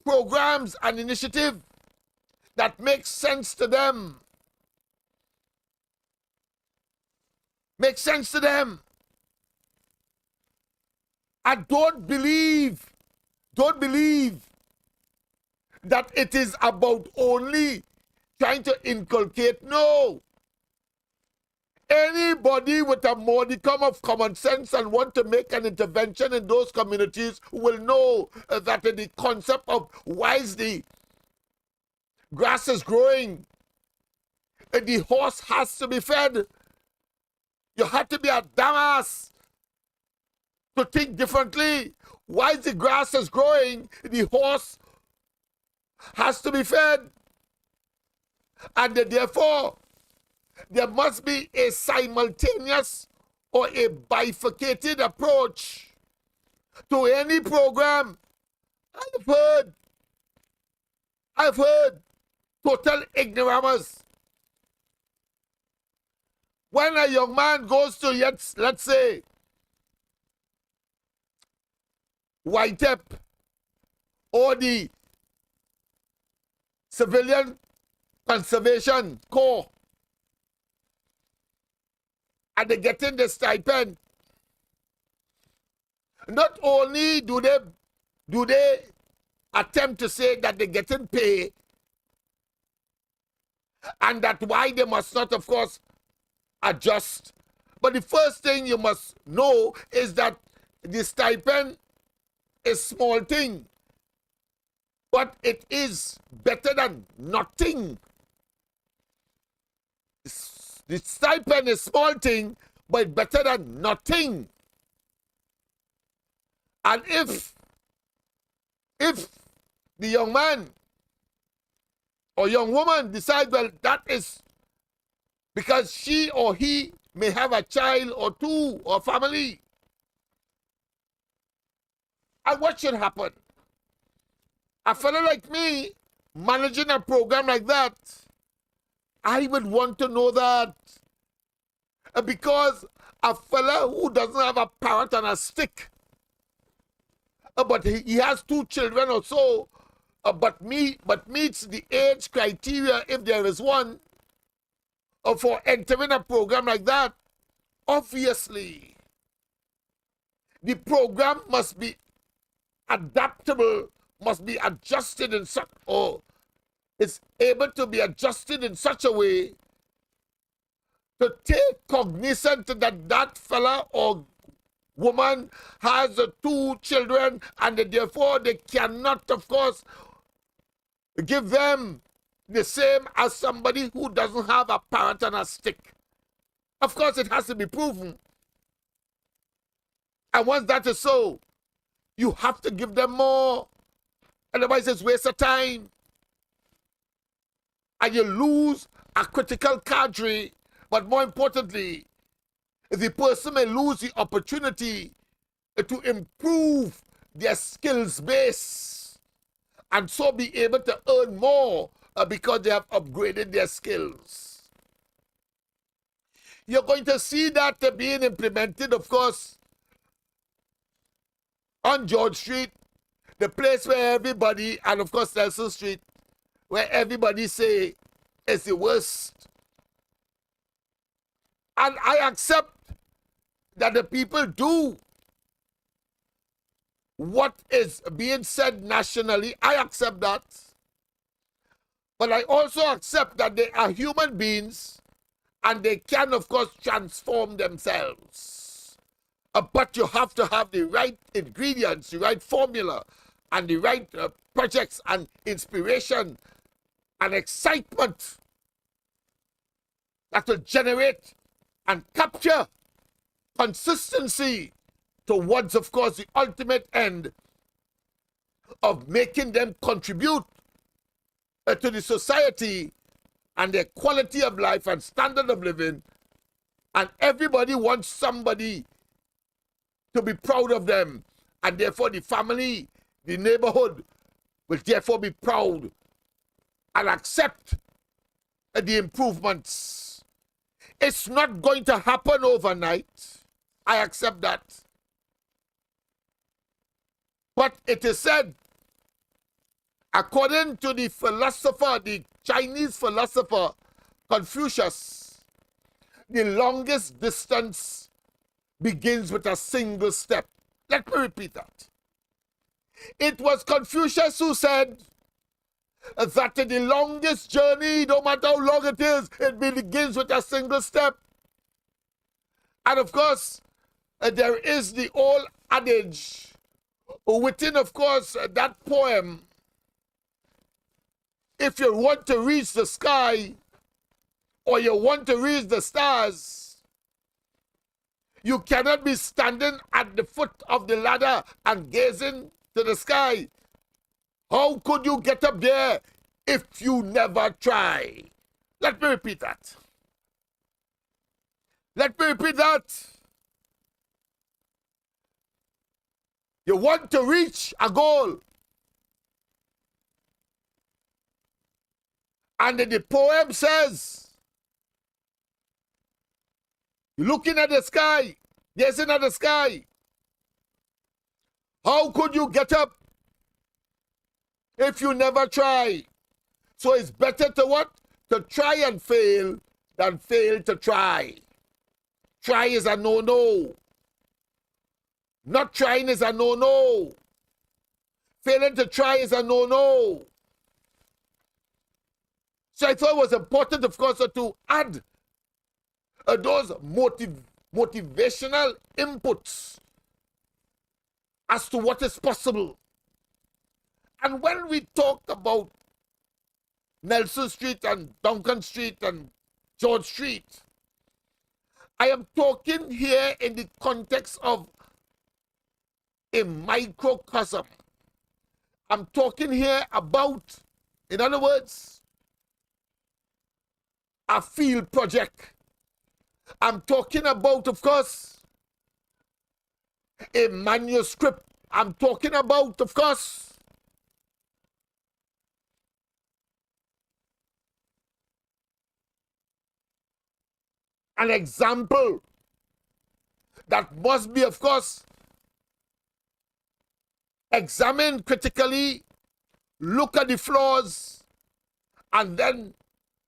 programs and initiatives that make sense to them. Make sense to them. I don't believe that it is about only trying to inculcate. No. Anybody with a modicum of common sense and want to make an intervention in those communities will know that the concept of why is the grass is growing, the horse has to be fed. You have to be a dumbass to think differently. Why the grass is growing, the horse has to be fed. And therefore, there must be a simultaneous or a bifurcated approach to any program. I've heard total ignoramus. When a young man goes to, let's say, YTEP or the Civilian Conservation Corps, and they getting the stipend, not only do they attempt to say that they're getting pay, and that why they must not, of course, adjust But the first thing you must know is that the stipend is small thing, but it is better than nothing. The stipend is small thing, but better than nothing. And if the young man or young woman decide, well, that is because she or he may have a child or two or family, and what should happen? A fellow like me managing a program like that, I would want to know that. Because a fella who doesn't have a parrot and a stick, but he has 2 children or so, but meets the age criteria, if there is one, for entering a program like that, obviously the program must be adaptable, must be adjusted in such, or it's able to be adjusted in such a way to take cognizance that that fella or woman has 2 children, and therefore they cannot, of course, give them the same as somebody who doesn't have a parrot and a stick. Of course, it has to be proven. And once that is so, you have to give them more. Otherwise, it's waste of time. And you lose a critical cadre. But more importantly, the person may lose the opportunity to improve their skills base and so be able to earn more because they have upgraded their skills. You're going to see that being implemented, of course, on George Street, the place where everybody, and of course Nelson Street, where everybody say it's the worst. And I accept that the people do what is being said nationally. I accept that. But I also accept that they are human beings and they can, of course, transform themselves. But you have to have the right ingredients, the right formula, and the right projects and inspiration and excitement that will generate and capture consistency towards, of course, the ultimate end of making them contribute to the society and their quality of life and standard of living. And everybody wants somebody to be proud of them. And therefore the family, the neighborhood will therefore be proud and accept the improvements. It's not going to happen overnight. I accept that. But it is said, according to the philosopher, the Chinese philosopher Confucius, the longest distance begins with a single step. Let me repeat that. It was Confucius who said that the longest journey, no matter how long it is, it begins with a single step. And of course, there is the old adage within, of course, that poem. If you want to reach the sky or you want to reach the stars, you cannot be standing at the foot of the ladder and gazing to the sky. How could you get up there if you never try? Let me repeat that. Let me repeat that. You want to reach a goal. And the poem says, you're looking at the sky, gazing at the sky. How could you get up if you never try? So it's better to what? To try and fail than fail to try. Try is a no-no. Not trying is a no-no. Failing to try is a no-no. So I thought it was important, of course, to add those motivational inputs as to what is possible. And when we talk about Nelson Street and Duncan Street and George Street, I am talking here in the context of a microcosm. I'm talking here about, in other words, a field project. I'm talking about, of course, a manuscript. I'm talking about, of course, an example that must be, of course, examined critically, look at the flaws, and then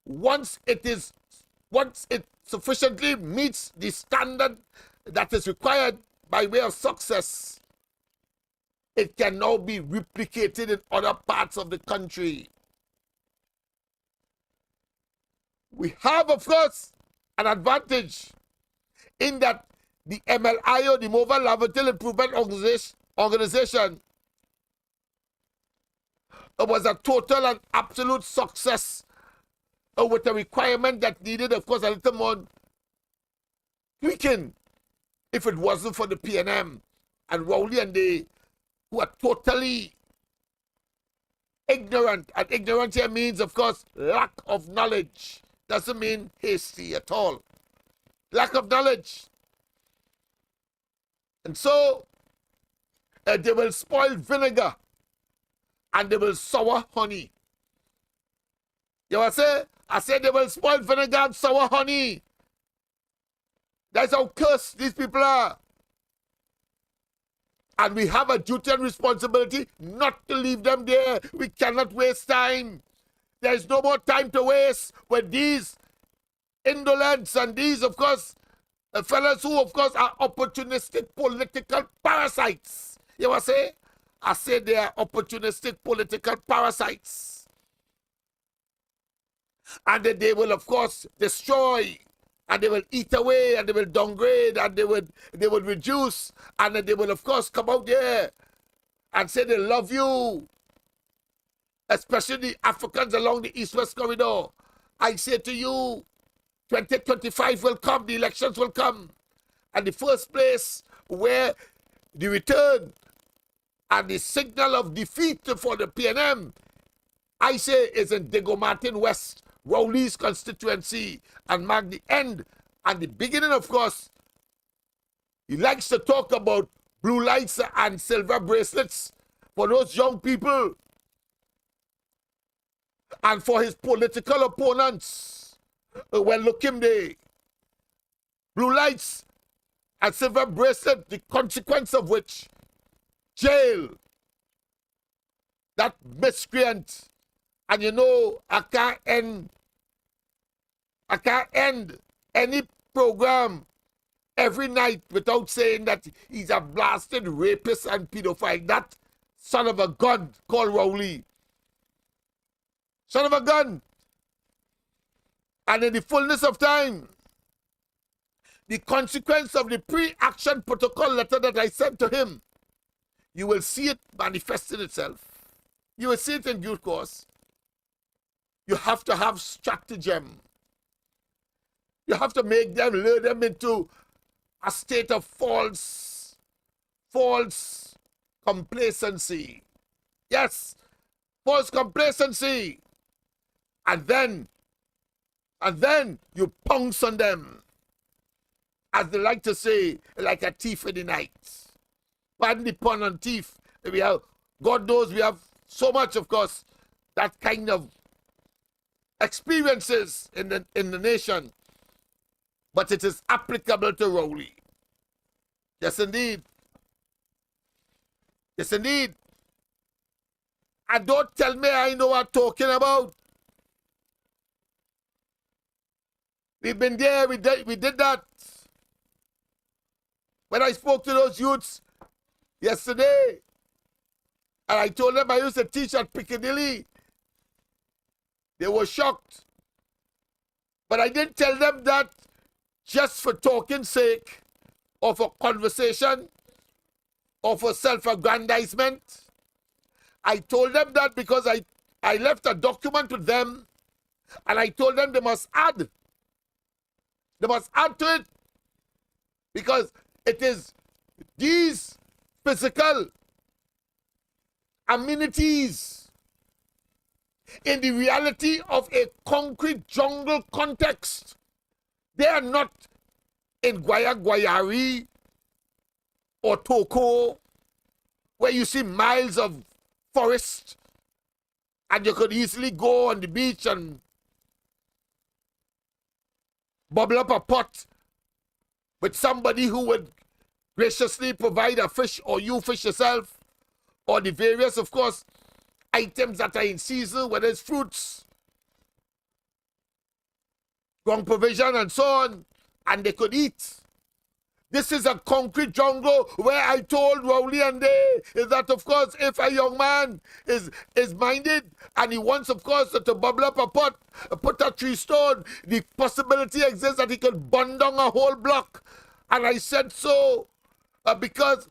once it sufficiently meets the standard that is required by way of success, it can now be replicated in other parts of the country. We have, of course, an advantage in that the MLIO, the Mobile Lavatory Improvement Organization, was a total and absolute success with a requirement that needed, of course, a little more tweaking if it wasn't for the PNM and Rowley and they, who are totally ignorant. And ignorance here means, of course, lack of knowledge. Doesn't mean hasty at all. Lack of knowledge. And so, they will spoil vinegar and they will sour honey. You know what I say? I said they will spoil vinegar and sour honey. That's how cursed these people are. And we have a duty and responsibility not to leave them there. We cannot waste time. There's no more time to waste with these indolents and these, of course, fellas who, of course, are opportunistic political parasites. You know what I say? I say they are opportunistic political parasites. And then they will, of course, destroy, and they will eat away, and they will downgrade, and they would reduce, and then they will, of course, come out there and say they love you, especially the Africans along the East-West corridor. I say to you, 2025 will come, the elections will come, and the first place where the return and the signal of defeat for the PNM, I say, is in Diego Martin West, Rowley's constituency, and mark the end and the beginning, of course. He likes to talk about blue lights and silver bracelets for those young people and for his political opponents. Well, look him there. Blue lights and silver bracelet, the consequence of which, jail. That miscreant. And you know, I can't end any program every night without saying that he's a blasted rapist and pedophile. That son of a gun called Rowley. Son of a gun. And in the fullness of time, the consequence of the pre-action protocol letter that I sent to him, you will see it manifesting itself. You will see it in due course. You have to have stratagem. You have to make them, lure them into a state of false complacency. Yes, false complacency. And then you pounce on them. As they like to say, like a thief in the night. Pardon the pun on thief. We have, God knows we have so much, of course, that kind of experiences in the nation, but it is applicable to Rowley. Yes, indeed. Yes, indeed. And don't tell me I know what I'm talking about. We've been there, we did that. When I spoke to those youths yesterday, and I told them I used to teach at Piccadilly, they were shocked. But I didn't tell them that just for talking sake, or for conversation, or for self-aggrandizement. I told them that because I left a document with them, and I told them they must add. They must add to it, because it is these physical amenities in the reality of a concrete jungle context. They are not in Guayari or Toko, where you see miles of forest and you could easily go on the beach and bubble up a pot with somebody who would graciously provide a fish, or you fish yourself, or the various, of course, items that are in season, whether it's fruits, ground provision, and so on, and they could eat. This is a concrete jungle where I told Rowley and they is that, of course, if a young man is minded and he wants, of course, to bubble up a pot, put a tree stone, the possibility exists that he could burn down a whole block. And I said so because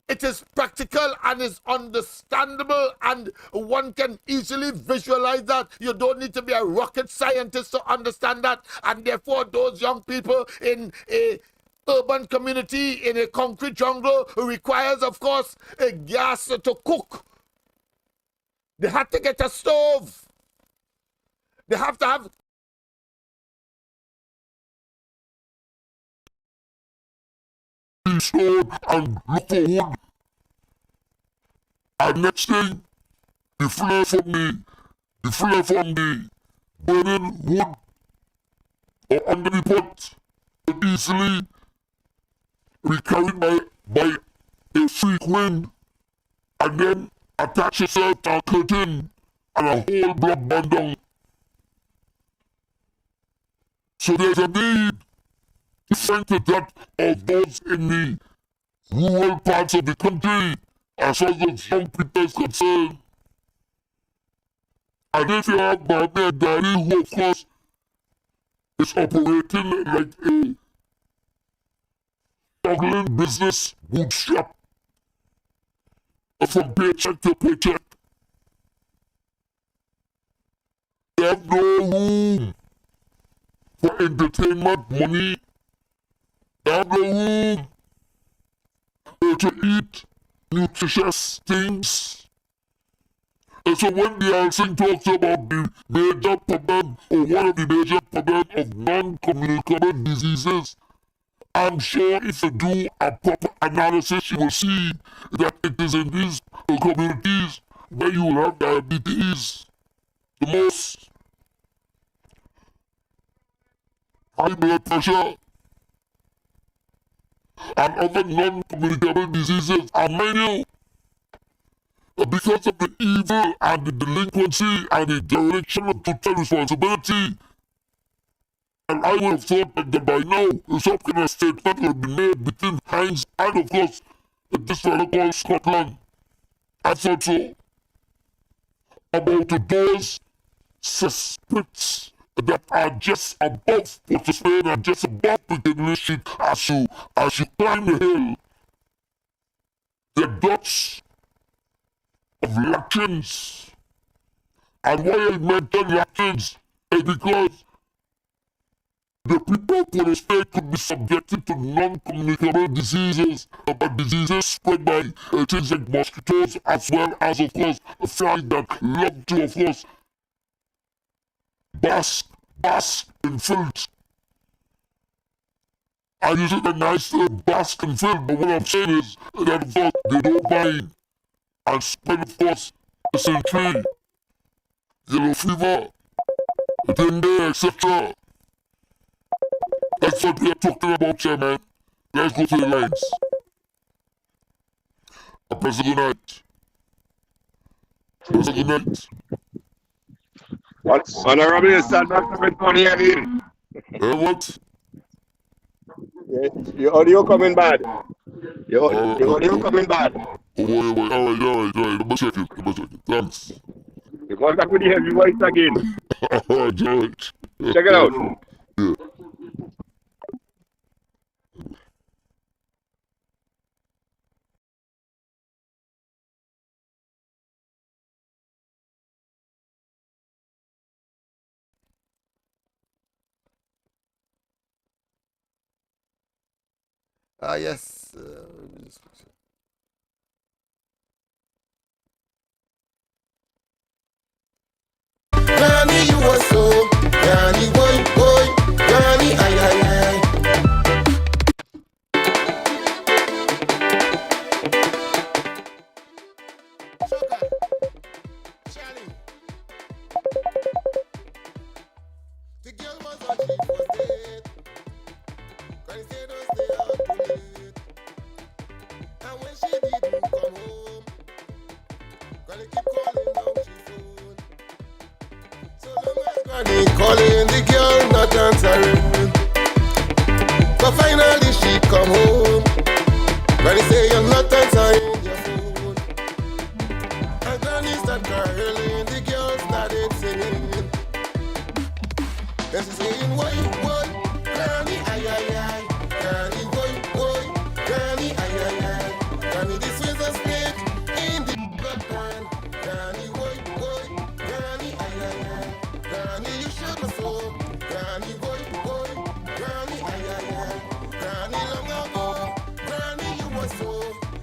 it is practical and is understandable, and one can easily visualize that. You don't need to be a rocket scientist to understand that. And therefore, those young people in a urban community in a concrete jungle requires, of course, a gas to cook. They have to get a stove. They have to have stone and look for wood. And next thing, the flare from the burning wood or under the pot could easily be carried by a freak wind, and then attach yourself to a curtain and a whole block burn down. So there's a need different to that of those in the rural parts of the country as far as the young people is concerned. And if you have Bobby and Daddy, who of course is operating like a struggling business bootstrap from paycheck to paycheck, they have no room for entertainment money. They have no room to eat nutritious things. And so when the Alsing talks about the major problem, or one of the major problems of non-communicable diseases, I'm sure if you do a proper analysis, you will see that it is in these communities where you will have diabetes, the most high blood pressure, and other non-communicable diseases. And mind you, because of the evil and the delinquency and the dereliction of total responsibility, and I would have thought that by now some kind of statement would be made between Hines and, of course, this fellow called Scotland. I thought so. About those suspects that are just above Port of Spain and just above the Street as you climb the hill. The dots of latins. And why I mention latins is because the people of Port of Spain could be subjected to non-communicable diseases, but diseases spread by things like mosquitoes, as well as, of course, flies that love to, of course, bask in filth. I use it a nice bask in filth, but what I'm saying is that, of course, they don't mind and spread, of course, dysentery, yellow fever, dengue, etc. That's what we are talking about here, man. Let's go to the lines. A pleasant good night. Pleasant good night. Honorable, you stand back from it on here again. What? Your audio coming bad. Your audio coming bad. Wait. Alright. Let me check it. Thanks. You call back with the heavy voice again. Alright. Check it out. Yeah. Yes. Granny, you are so. Granny, boy, boy. Granny, ay, ay, ay. Sugar. Charlie. The girl was on she was dead. Granny said don't stay out too late. And when she didn't come home, Granny keep calling down she phone. So long as Granny calling, the girl not answering. But finally she come home. Granny say you're not answering your phone. And Granny start caroling, the girl started singing. Then she saying, why, Granny, ay, ay, ay. Granny, why, Granny, ay, ay, ay. Granny, this is a snake in the pan. Granny, why, Granny, ay, ay, ay. Granny, you should have so. Granny, why, Granny, ay, ay, ay. Granny, long ago. Granny, you were so.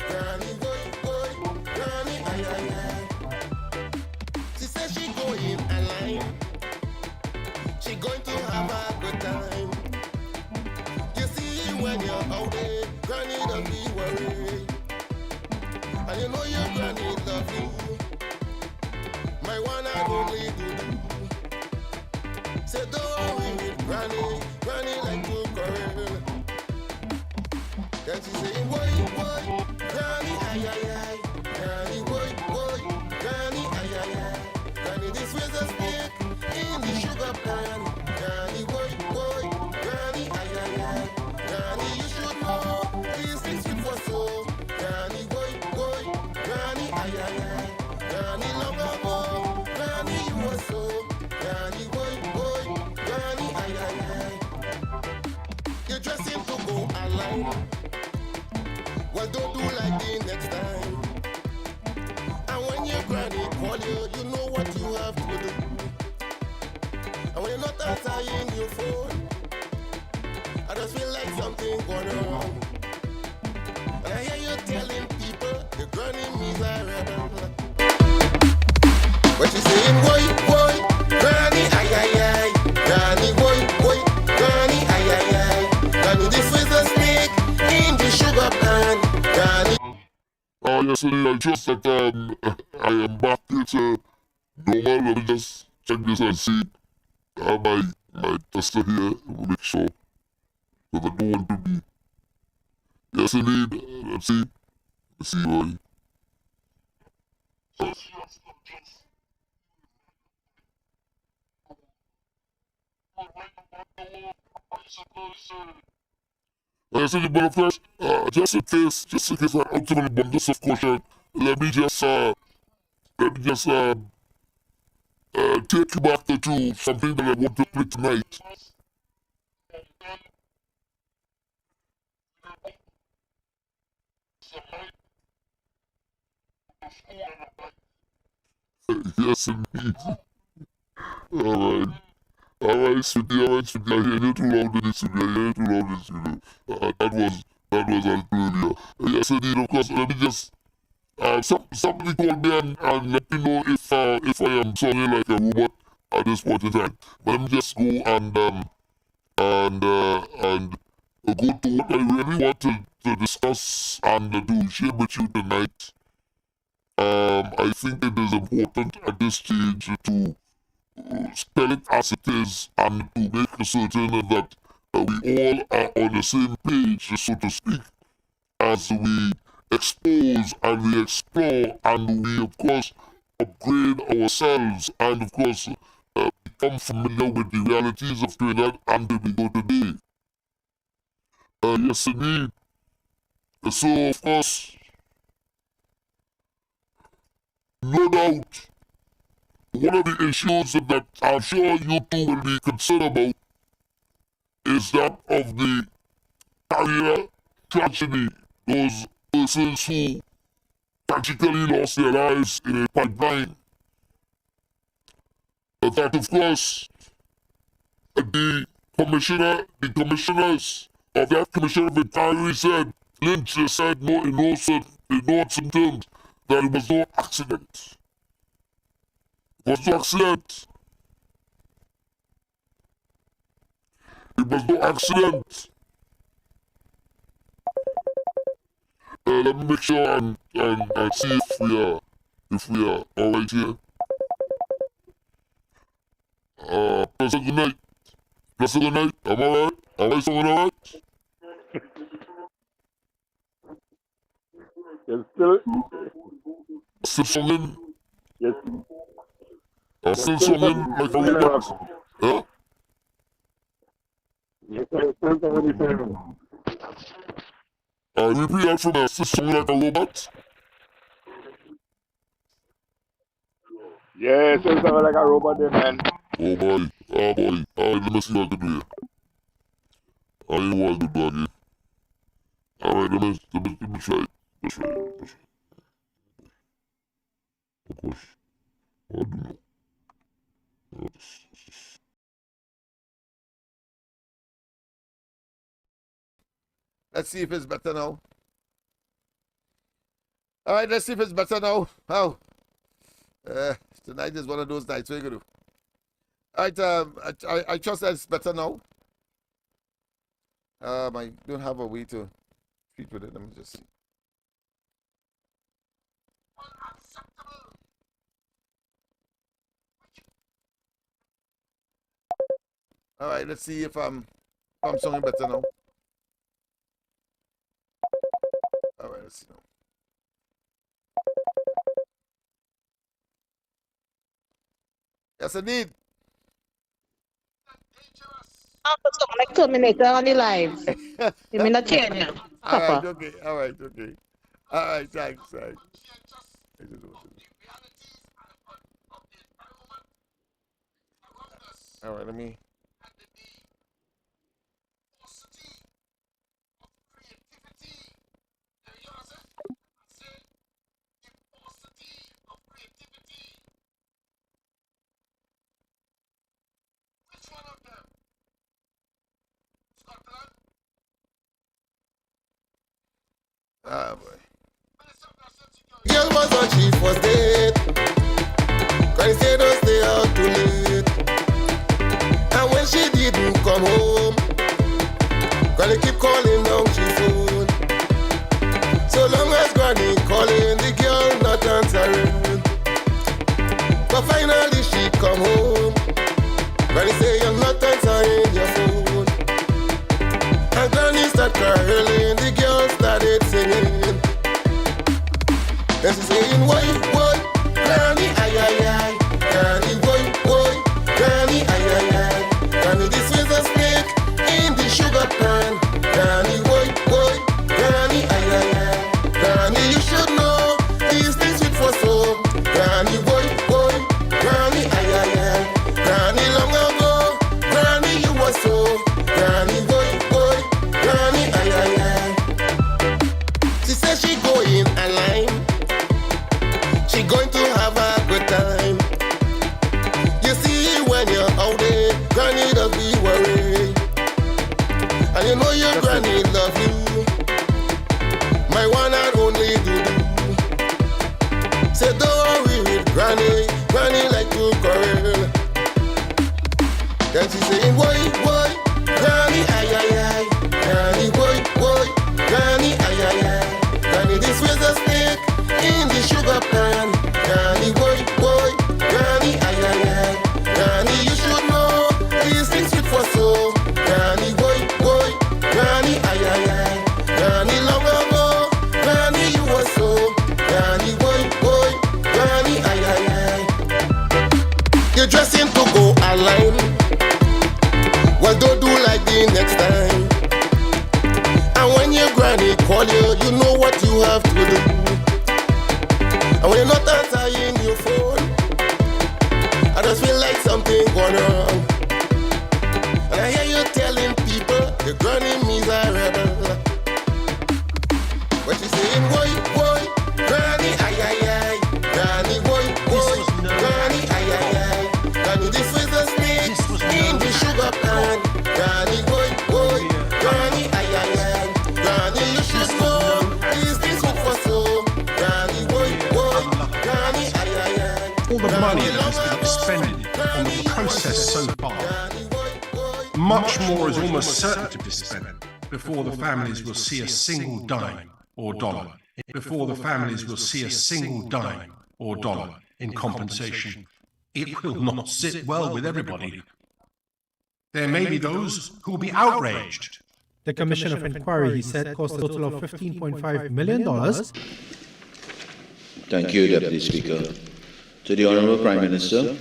Granny, why, Granny, ay, ay, ay. She said she go in a line. She going to have a good time. You see when you're out there, Granny don't be worried. And you know your Granny love you. My one and only do. Say don't worry with Granny, Granny like to quarrel. Then she say, why, Granny, ay, ay, ay. Granny, why, Granny, ay, ay, ay. Granny, this was a snake in the sugar pan. Granny, why, Granny, ay, ay, ay. Granny, you should know these things sweet for soul. Granny, why, Granny, ay, ay, ay. Granny, long ago. Granny, you were so. Granny, why, Granny, ay, ay, ay. You're dressing to go online. Well, don't do like the next time. And when your Granny call you, you know what you have to do. And when you're not answering your phone, I just feel like something going wrong. And I hear you telling people your Granny miserable. But she's saying, why, Granny, ay, ay, ay. Granny, why, Granny, ay, ay, ay. Granny, this was a snake in the sugar pan. Granny. Yesterday I just that I am back to normal. Let me just check this and see my tester here. Make sure that I don't want to be. Yes, indeed. Let's see. Let's see why. Yes, indeed, but first, just in case I ultimately bomb this, of course, let me just take you back to something that I want to play tonight. Yes, indeed. Alright. Alright, sweetie, I hear you too loud in this video. I hear you too loud in this video. That was earlier. Yes, indeed, of course, let me just somebody called me and let me know if I am sounding like a robot at this point in time. But let me just go and go to what I really want to discuss and to share with you tonight. I think it is important at this stage to spell it as it is and to make certain that we all are on the same page, so to speak, as we expose and we explore and we, of course, upgrade ourselves and, of course, become familiar with the realities of Trinidad and Tobago today. Yes, indeed. So, of course, no doubt, one of the issues that I'm sure you two will be concerned about is that of the Paria tragedy. Those persons who tragically lost their lives in a pipeline. That, of course, the commissioners of that commission of inquiry said, Lynch said no, in no certain terms that it was no accident. It was no accident. It was no accident. Let me make sure and see if we are all right here. Pleasant good night. Pleasant good night. I'm all right. Am I singing all right? Yes, still. Still singing? Yes. I'm still singing like a robot. Yeah? Yes, sir. Still somebody saying. Repeat that for me. Still singing like a robot? Yeah, still sound like a robot there, man. Oh boy. Oh boy. Alright, let me see what I can do here. I ain't want to do again. Alright, let me try it. Let's try it. Of course. I do know. Let's see if it's better now. All right, let's see if it's better now. How? Tonight is one of those nights. What are you gonna do? All right, I trust that it's better now. I don't have a way to treat with it. Let me just see. All right, let's see if I'm sounding better now. All right, let's see now. Yes, indeed. Like Terminator on the live. You mean not change it? All right, okay. All right, okay. All right, thanks. Thanks. All right, let me. Ah, boy. Girl was on chief was dead. Cause they don't stay out too late. And when she didn't come home, gonna keep calling down she phone. So long as Granny calling, the girl not answering. But finally she come home. Granny say you're not answering your phone. And Granny start caroling, the girl started singing. Then she saying, why, Granny, ay, ay, ay. Granny, why, Granny, ay, ay, ay. Granny, this is a snake in the sugar pan. Granny, why, Granny, ay, ay, ay. Granny, you should know these things sweet for soul. Granny, why, Granny, ay, ay, ay. Granny, long ago, Granny, you were so. Granny, why, Granny, ay, ay, ay. She says she going online. She going to have a good time. You see, when you're out there, Granny does be worried. And you know your Granny love you. My one and only do. Say don't worry with Granny. Granny like to quarrel. Then she saying, why, Granny, ay, ay, ay. Granny, why, Granny, ay, ay, ay. Granny, this was a snake in the sugar pan. Granny, why, Granny, ay, ay, ay. Granny, you should know these things sweet for soul. Granny, why, Granny, ay, ay, ay. Granny, long ago, Granny, you were so. Granny, why, Granny, ay, ay, ay. You're dressing to go online. Well, don't do like the next time. And when your Granny call you, you know what you have to do. And when you're not answering your phone, I just feel like something gone wrong. And I hear you telling people your Granny miserable. But she's saying, why, Granny, ay, ay, ay. Granny, why, Granny, ay, ay, ay. Granny, this was a snake in the sugar pan. Granny, why, Granny, ay, Much more is almost certain to be spent before the families will see a single dime or dollar. Before the families will see a single dime or dollar in compensation. It will not sit well with everybody. There may be those who will be outraged. The Commission of Inquiry, he said, cost a total of $15.5 million. Thank you, Deputy Speaker. To the Honourable Prime Minister,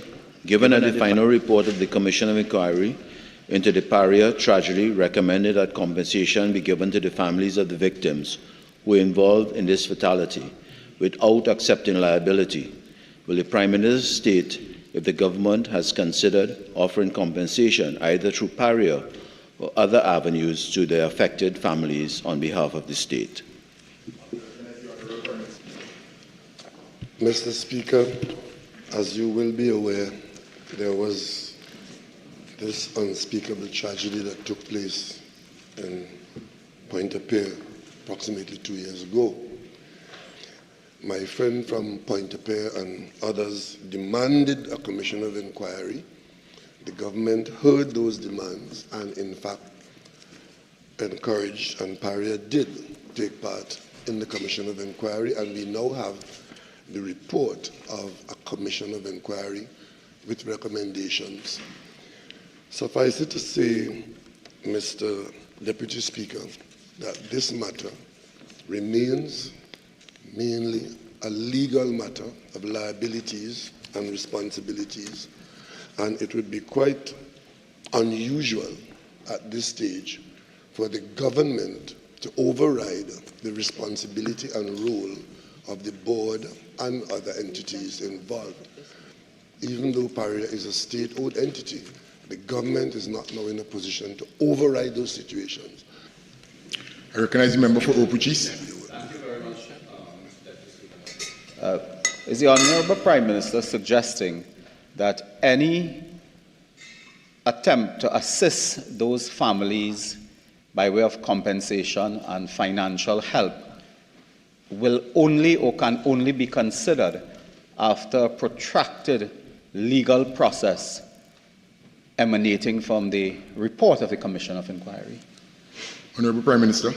given that the final report of the Commission of Inquiry into the Paria tragedy recommended that compensation be given to the families of the victims who were involved in this fatality without accepting liability, will the Prime Minister state if the government has considered offering compensation either through Paria or other avenues to the affected families on behalf of the state? Mr. Speaker, as you will be aware, there was this unspeakable tragedy that took place in Pointe-à-Pierre approximately 2 years ago. My friend from Pointe-à-Pierre and others demanded a commission of inquiry. The government heard those demands and, in fact, encouraged, and Paria did take part in the commission of inquiry, and we now have the report of a commission of inquiry with recommendations. Suffice it to say, Mr. Deputy Speaker, that this matter remains mainly a legal matter of liabilities and responsibilities, and it would be quite unusual at this stage for the government to override the responsibility and role of the board and other entities involved. Even though Paria is a state-owned entity, the government is not now in a position to override those situations. I recognize the member for Opuchis. Is the Honourable Prime Minister suggesting that any attempt to assist those families by way of compensation and financial help will only or can only be considered after a protracted legal process emanating from the report of the Commission of Inquiry? Honourable Prime Minister.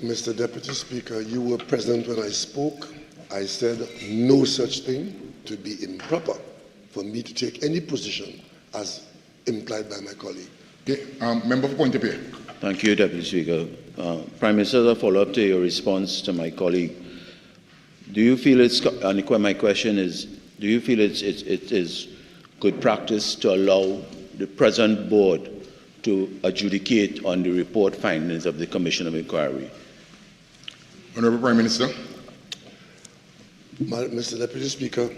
Mr. Deputy Speaker, you were present when I spoke. I said no such thing to be improper for me to take any position as implied by my colleague. Okay, member for Pointe-à-Pierre. Thank you, Deputy Speaker. Prime Minister, as a follow-up to your response to my colleague, do you feel it's, and my question is, do you feel it is good practice to allow the present board to adjudicate on the report findings of the Commission of Inquiry? Honourable Prime Minister. Mr. Deputy Speaker,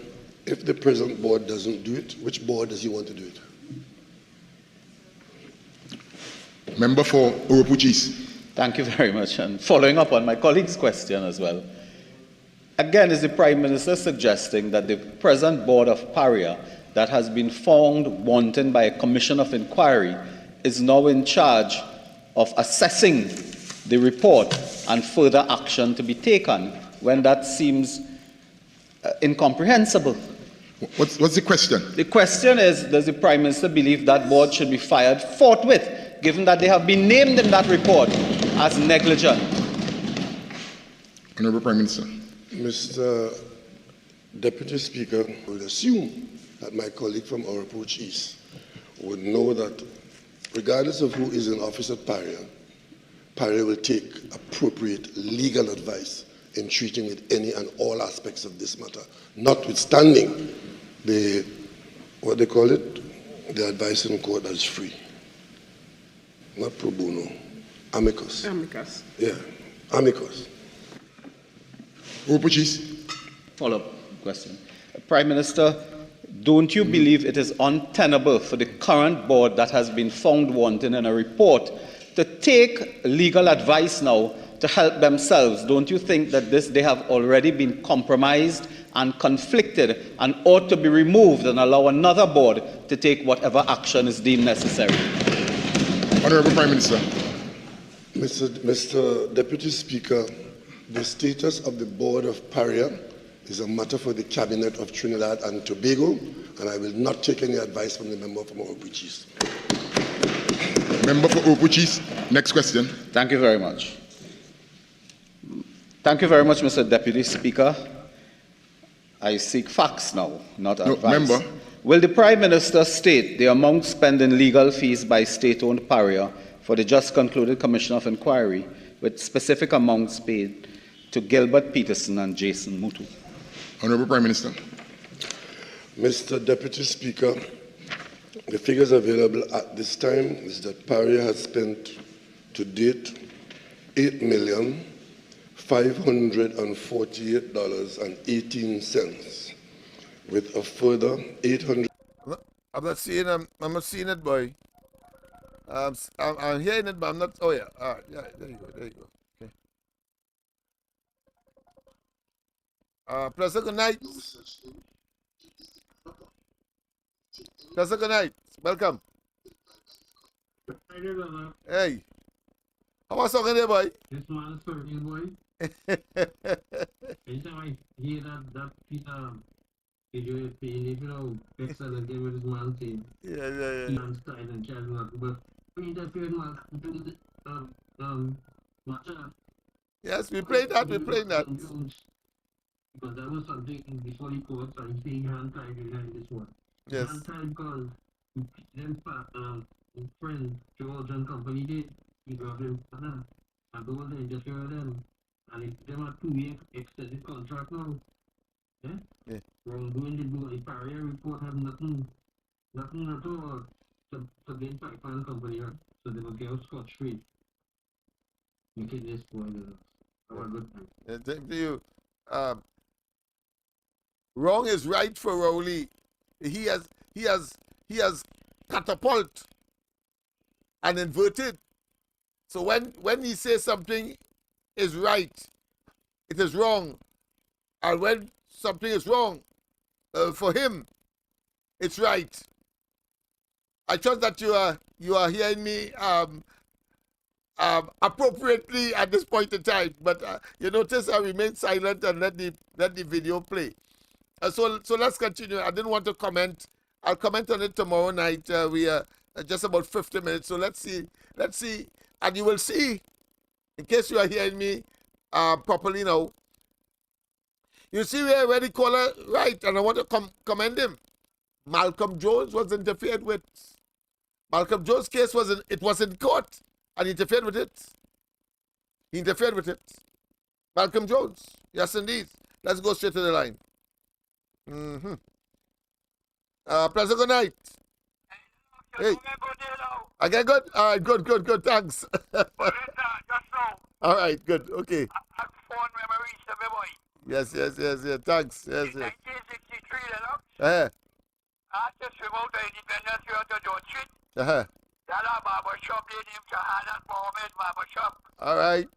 if the present board doesn't do it, which board does he want to do it? Member for Opuchis. Thank you very much. And following up on my colleague's question as well, again, is the Prime Minister suggesting that the present board of Paria that has been found wanting by a Commission of Inquiry is now in charge of assessing the report and further action to be taken, when that seems incomprehensible? What's the question? The question is, does the Prime Minister believe that board should be fired forthwith, given that they have been named in that report as negligent? Honourable Prime Minister. Mr. Deputy Speaker, I would assume that my colleague from Oropouche East would know that regardless of who is in office at Paria, Paria will take appropriate legal advice in treating with any and all aspects of this matter, notwithstanding the, what they call it, the advice in court that's free. Not pro bono, amicus. Amicus. Yeah, amicus. Follow-up question. Prime Minister, don't you believe it is untenable for the current board that has been found wanting in a report to take legal advice now to help themselves? Don't you think that they have already been compromised and conflicted and ought to be removed and allow another board to take whatever action is deemed necessary? Honourable Prime Minister. Mr. Deputy Speaker, the status of the board of Paria is a matter for the Cabinet of Trinidad and Tobago, and I will not take any advice from the member from Oropouche East. Member for Opuchis, next question. Thank you very much. Thank you very much, Mr. Deputy Speaker. I seek facts now, not advice. Member. Will the Prime Minister state the amount spent in legal fees by state-owned Paria for the just concluded Commission of Inquiry, with specific amounts paid to Gilbert Peterson and Jason Mutu? Honourable Prime Minister. Mr. Deputy Speaker, the figures available at this time is that Paria has spent to date $8,548.18, with a further 800. I'm not seeing it, boy. I'm hearing it, but I'm not. Oh yeah, all right, yeah, there you go. Okay. Professor, good night. Professor, good night. Welcome. Hey. How was talking there, boy? This man is talking, boy. Anytime I hear that piece of video, you know, excellent game with this man saying, yeah. Man style and carrying out, but we interfered, man, into the matter. Yes, we played that. Because that was something before the court, so I'm saying hand tied behind this one. Yes. Hand tied because them friend George and company did. He got them and those they just hear them. And if them are 2 year extended contract now, yeah. Wrongdoing the Paria report have nothing at all to gain pipeline company, right? So they will get out scot free. Making this point our good time. Thank you. Wrong is right for Rowley. He has catapult and inverted. So when he says something is right, it is wrong. And when something is wrong, for him, it's right. I trust that you are hearing me appropriately at this point in time. But you notice I remain silent and let the video play. So let's continue. I didn't want to comment. I'll comment on it tomorrow night. We are just about 50 minutes. So let's see. And you will see, in case you are hearing me properly now, you see where the caller right, and I want to commend him. Malcolm Jones was interfered with. Malcolm Jones' case was in court, and he interfered with it. Malcolm Jones, yes indeed. Let's go straight to the line. Pleasant good night. Hey. Okay, good. All right, good. Thanks. All right, good. Okay. Yes. Thanks. Yes. 1963, after remote independence, we had to do a treat. That barber shop named Shahadat Mohammed Barber Shop. All right.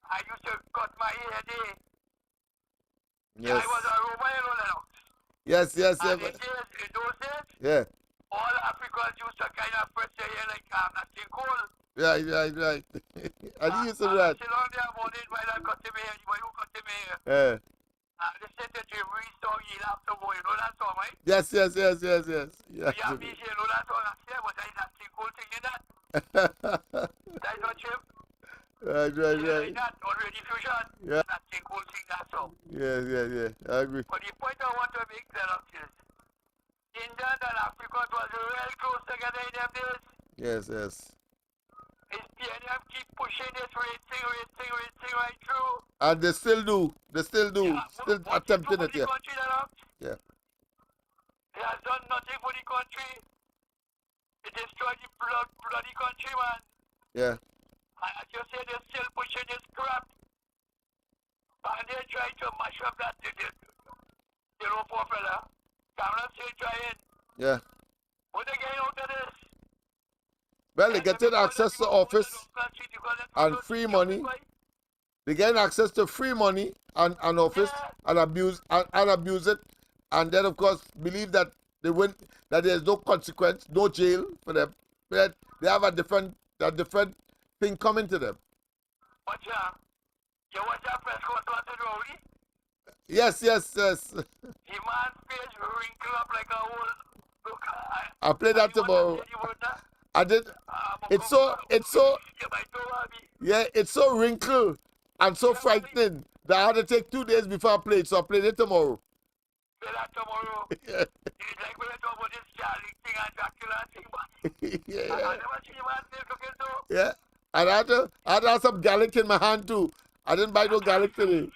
I used to cut my hair there. Yes. I was a Roman Lennox. Yes. In those days, Yeah. all Africans used to kind of press their hair like nothing cool. Right. And he used to do that. Still on there morning while I cut him hair, anybody who cut him hair. Yeah. They said that you song he'll have to go, you know that song, right? Yes. Yeah, me, you know that song, I say, but there's nothing cool thing in that. That's not true. Right. That already fusion. Yeah. Nothing cool thing, that song. Yeah. I agree. But the point I want to make there is, India and Africa was real close together in them days. Yes. Is PNF keep pushing this rate thing right through. And they still do. Still attempting it, yeah. Yeah. They have done nothing for the country. It destroyed the bloody country, man. Yeah. I just say they're still pushing this crap. And they're trying to mash up that the low poor fella. Cameron still trying. Yeah. What they getting out of this? Well, they getting access to office and free money. They getting access to free money and office and abuse it, and then of course believe that they win, that there is no consequence, no jail for them. But they have a different thing coming to them. But you watch that press conference with Rowley? Yes. The man's face wrinkle up like a whole. Look, I'll play that tomorrow. I did. It's so yeah, it's so wrinkled and so frightening that I had to take 2 days before I played, so I played it tomorrow. Play that tomorrow. Yeah. It's like when I talk about this Charlie thing and Dracula thing, man. Yeah. I never see you man still cooking too. Yeah. And I had to have some garlic in my hand too. I didn't buy no garlic today.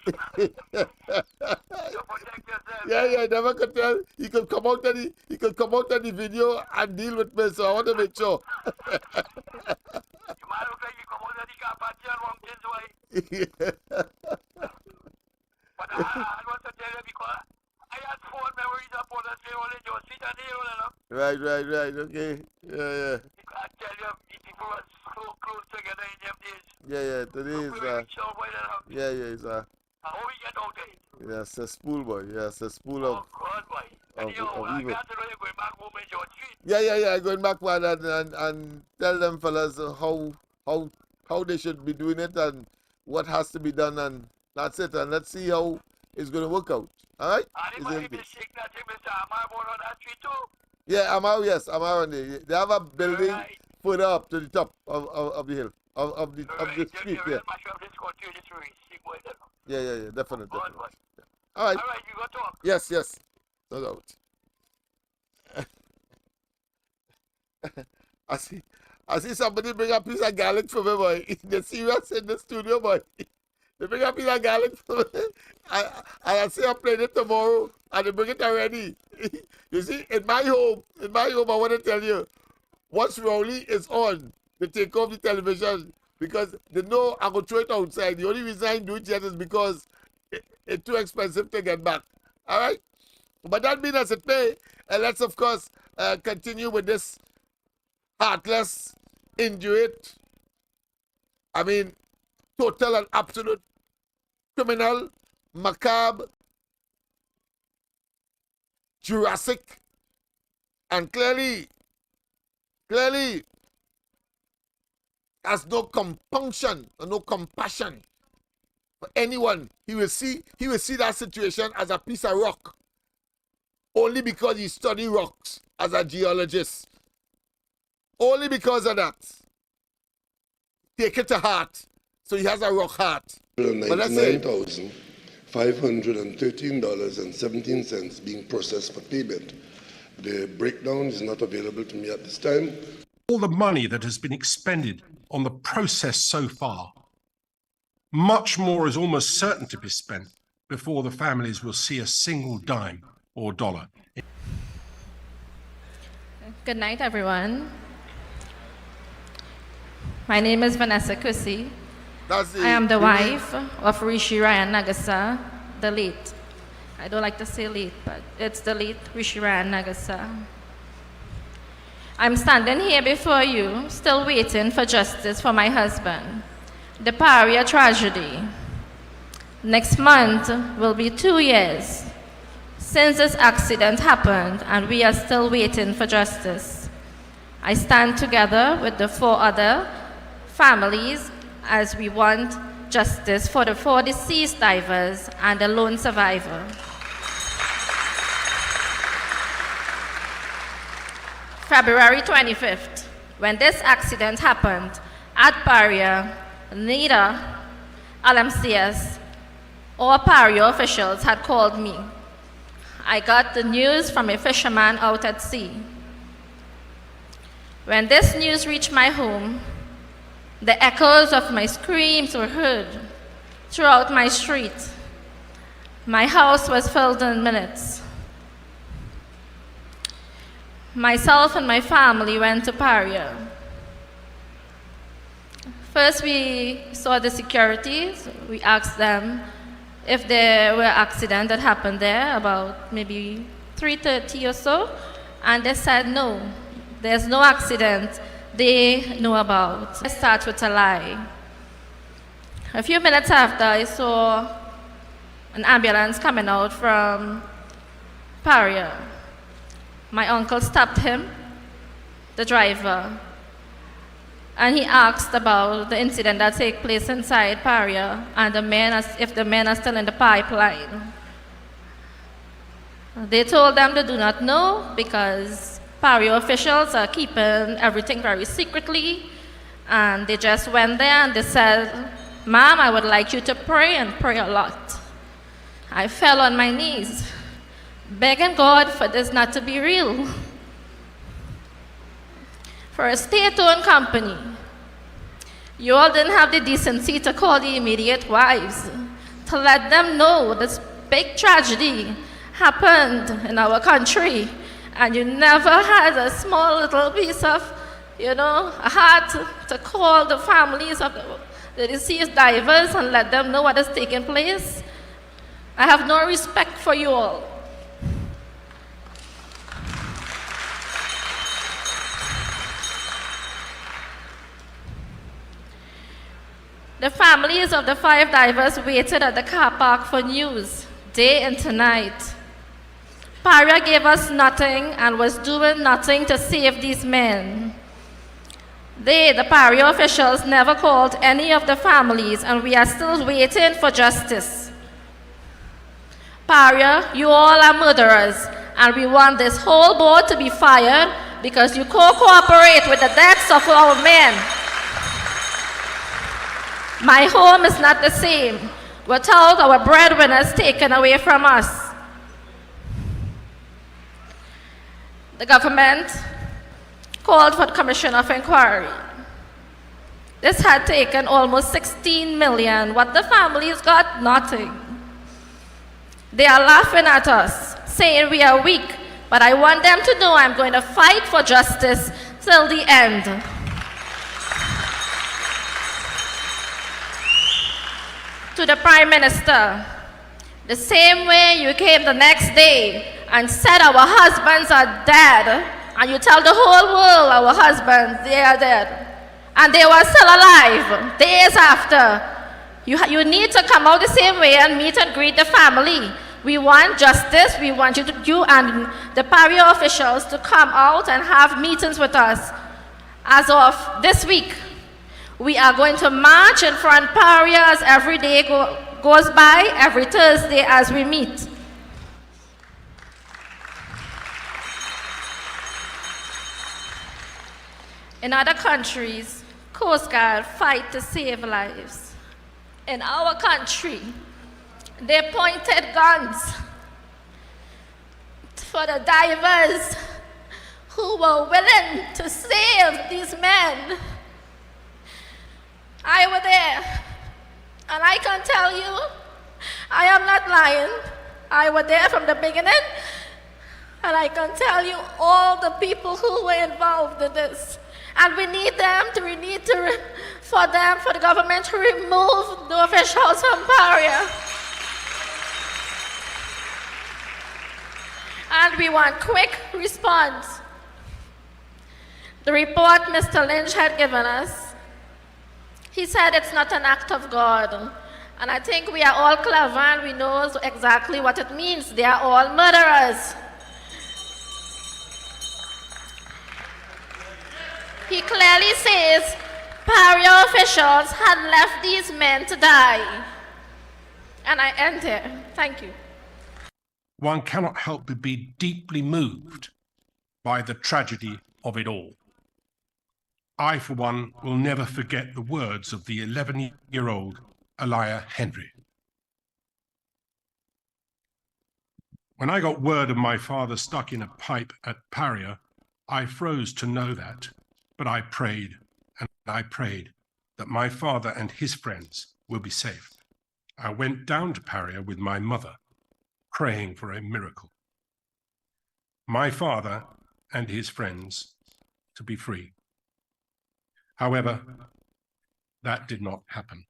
Yeah, never could tell. He could come out of the video and deal with me, so I want to make sure. You might look like you come out of the Carpathian Mountains, why? But I want to tell you because I had 4 memories of what I say only just sit and hear, you know. Right. Okay. Yeah. I tell you, the people were so close together in them days. Yeah. Today is yeah, it's how we get out of it? yes, a spool boy. Yes, a spool of God, boy. of Anyhow, evil. I got to know you're going back home in your street. Yeah. Going back one and tell them fellas how they should be doing it and what has to be done, and that's it. And let's see how it's going to work out. All right? Anybody be sick that thing, Mr. Amar born on that street too? Yeah, Amar on there. They have a building further up to the top of the hill of the street. Yeah. Yeah, definitely. All right. You go talk. Yes, no doubt. I see somebody bring a piece of garlic for me, boy. They're serious in the studio, boy. They bring a piece of garlic for me. I say I'm playing it tomorrow, and they bring it already. You see, in my home, I want to tell you, once Rowley is on, they take off the television because they know I'm going to throw it outside. The only reason I do it yet is because it's too expensive to get back. All right? But that being as it may, let's, of course, continue with this heartless, injurious, total and absolute criminal, macabre, Jurassic, and clearly has no compunction or no compassion for anyone. He will see that situation as a piece of rock only because he studied rocks as a geologist. Only because of that. Take it to heart. So he has a rock heart. $99,513.17 being processed for payment. The breakdown is not available to me at this time. All the money that has been expended on the process so far, much more is almost certain to be spent before the families will see a single dime or dollar. Good night, everyone. My name is Vanessa Kusi. I am the wife of Rishi Ryan Nagasa, the late. I don't like to say late, but it's the late Rishi Ryan Nagasa. I'm standing here before you, still waiting for justice for my husband. The Paria tragedy. Next month will be 2 years since this accident happened, and we are still waiting for justice. I stand together with the 4 other families as we want justice for the 4 deceased divers and the lone survivor. February 25th, when this accident happened at Paria, neither LMCS or Paria officials had called me. I got the news from a fisherman out at sea. When this news reached my home, the echoes of my screams were heard throughout my street. My house was filled in minutes. Myself and my family went to Paria. First, we saw the securities. We asked them if there were accidents that happened there, about maybe 3:30 or so, and they said no, there's no accident they know about. I start with a lie. A few minutes after, I saw an ambulance coming out from Paria. My uncle stopped him, the driver, and he asked about the incident that took place inside Paria and if the men are still in the pipeline. They told them they do not know because Paria officials are keeping everything very secretly, and they just went there and they said, "Ma'am, I would like you to pray and pray a lot." I fell on my knees, begging God for this not to be real. For a state-owned company, you all didn't have the decency to call the immediate wives to let them know this big tragedy happened in our country, and you never had a small little piece of, a heart to call the families of the deceased divers and let them know what is taking place. I have no respect for you all. The families of the 5 divers waited at the car park for news, day and night. Paria gave us nothing and was doing nothing to save these men. They, the Paria officials, never called any of the families, and we are still waiting for justice. Paria, you all are murderers, and we want this whole board to be fired because you cooperate with the deaths of our men. My home is not the same without our breadwinners taken away from us. The government called for the Commission of Inquiry. This had taken almost 16 million. What the families got? Nothing. They are laughing at us, saying we are weak, but I want them to know I'm going to fight for justice till the end. To the Prime Minister, the same way you came the next day and said our husbands are dead, and you tell the whole world our husbands, they are dead, and they were still alive days after. You need to come out the same way and meet and greet the family. We want justice. We want you and the Paria officials to come out and have meetings with us. As of this week, we are going to march in front Paria as every day goes by, every Thursday as we meet. In other countries, Coast Guard fight to save lives. In our country, they pointed guns for the divers who were willing to save these men. I was there, and I can tell you, I am not lying. I was there from the beginning, and I can tell you all the people who were involved in this. And we need for the government to remove the officials from Paria. And we want quick response. The report Mr. Lynch had given us, he said it's not an act of God. And I think we are all clever and we know exactly what it means. They are all murderers. He clearly says Paria officials had left these men to die. And I end here. Thank you. One cannot help but be deeply moved by the tragedy of it all. I, for one, will never forget the words of the 11-year-old Elia Henry. When I got word of my father stuck in a pipe at Paria, I froze to know that, but I prayed, and I prayed that my father and his friends will be safe. I went down to Paria with my mother, praying for a miracle. My father and his friends to be free. However, that did not happen.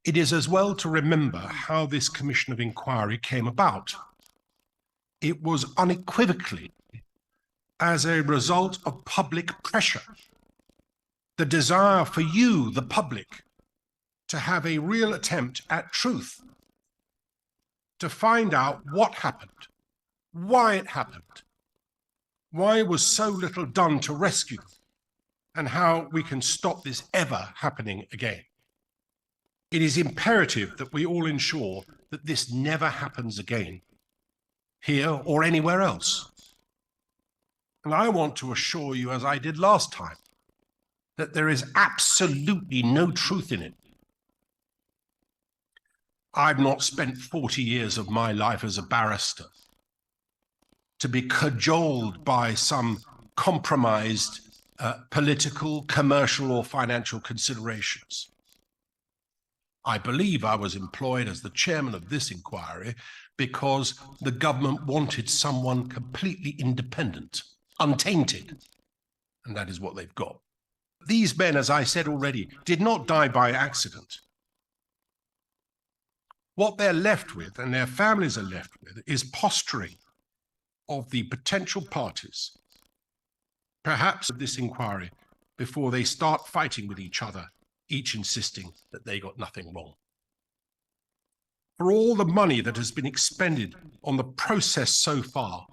It is as well to remember how this Commission of Inquiry came about. It was unequivocally as a result of public pressure, the desire for you, the public, to have a real attempt at truth, to find out what happened, why it happened, why was so little done to rescue them, and how we can stop this ever happening again. It is imperative that we all ensure that this never happens again, here or anywhere else. And I want to assure you, as I did last time, that there is absolutely no truth in it. I've not spent 40 years of my life as a barrister to be cajoled by some compromised political, commercial, or financial considerations. I believe I was employed as the chairman of this inquiry because the government wanted someone completely independent, untainted, and that is what they've got. These men, as I said already, did not die by accident. What they're left with, and their families are left with, is posturing of the potential parties, perhaps of this inquiry, before they start fighting with each other, each insisting that they got nothing wrong. For all the money that has been expended on the process so far,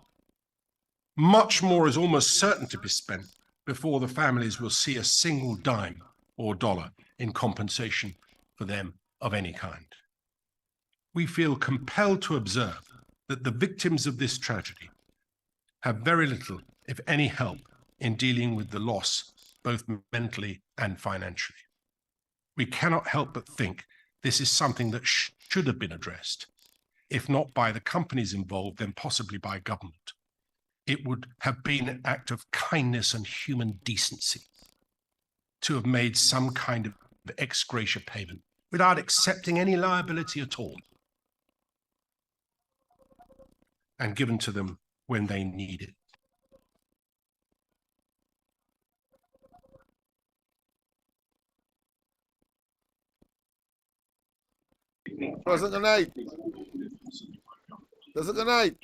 much more is almost certain to be spent before the families will see a single dime or dollar in compensation for them of any kind. We feel compelled to observe that the victims of this tragedy have very little, if any, help in dealing with the loss, both mentally and financially. We cannot help but think this is something that should have been addressed, if not by the companies involved, then possibly by government. It would have been an act of kindness and human decency to have made some kind of ex gratia payment without accepting any liability at all, and given to them when they need it. Pleasant good night. Pleasant good night.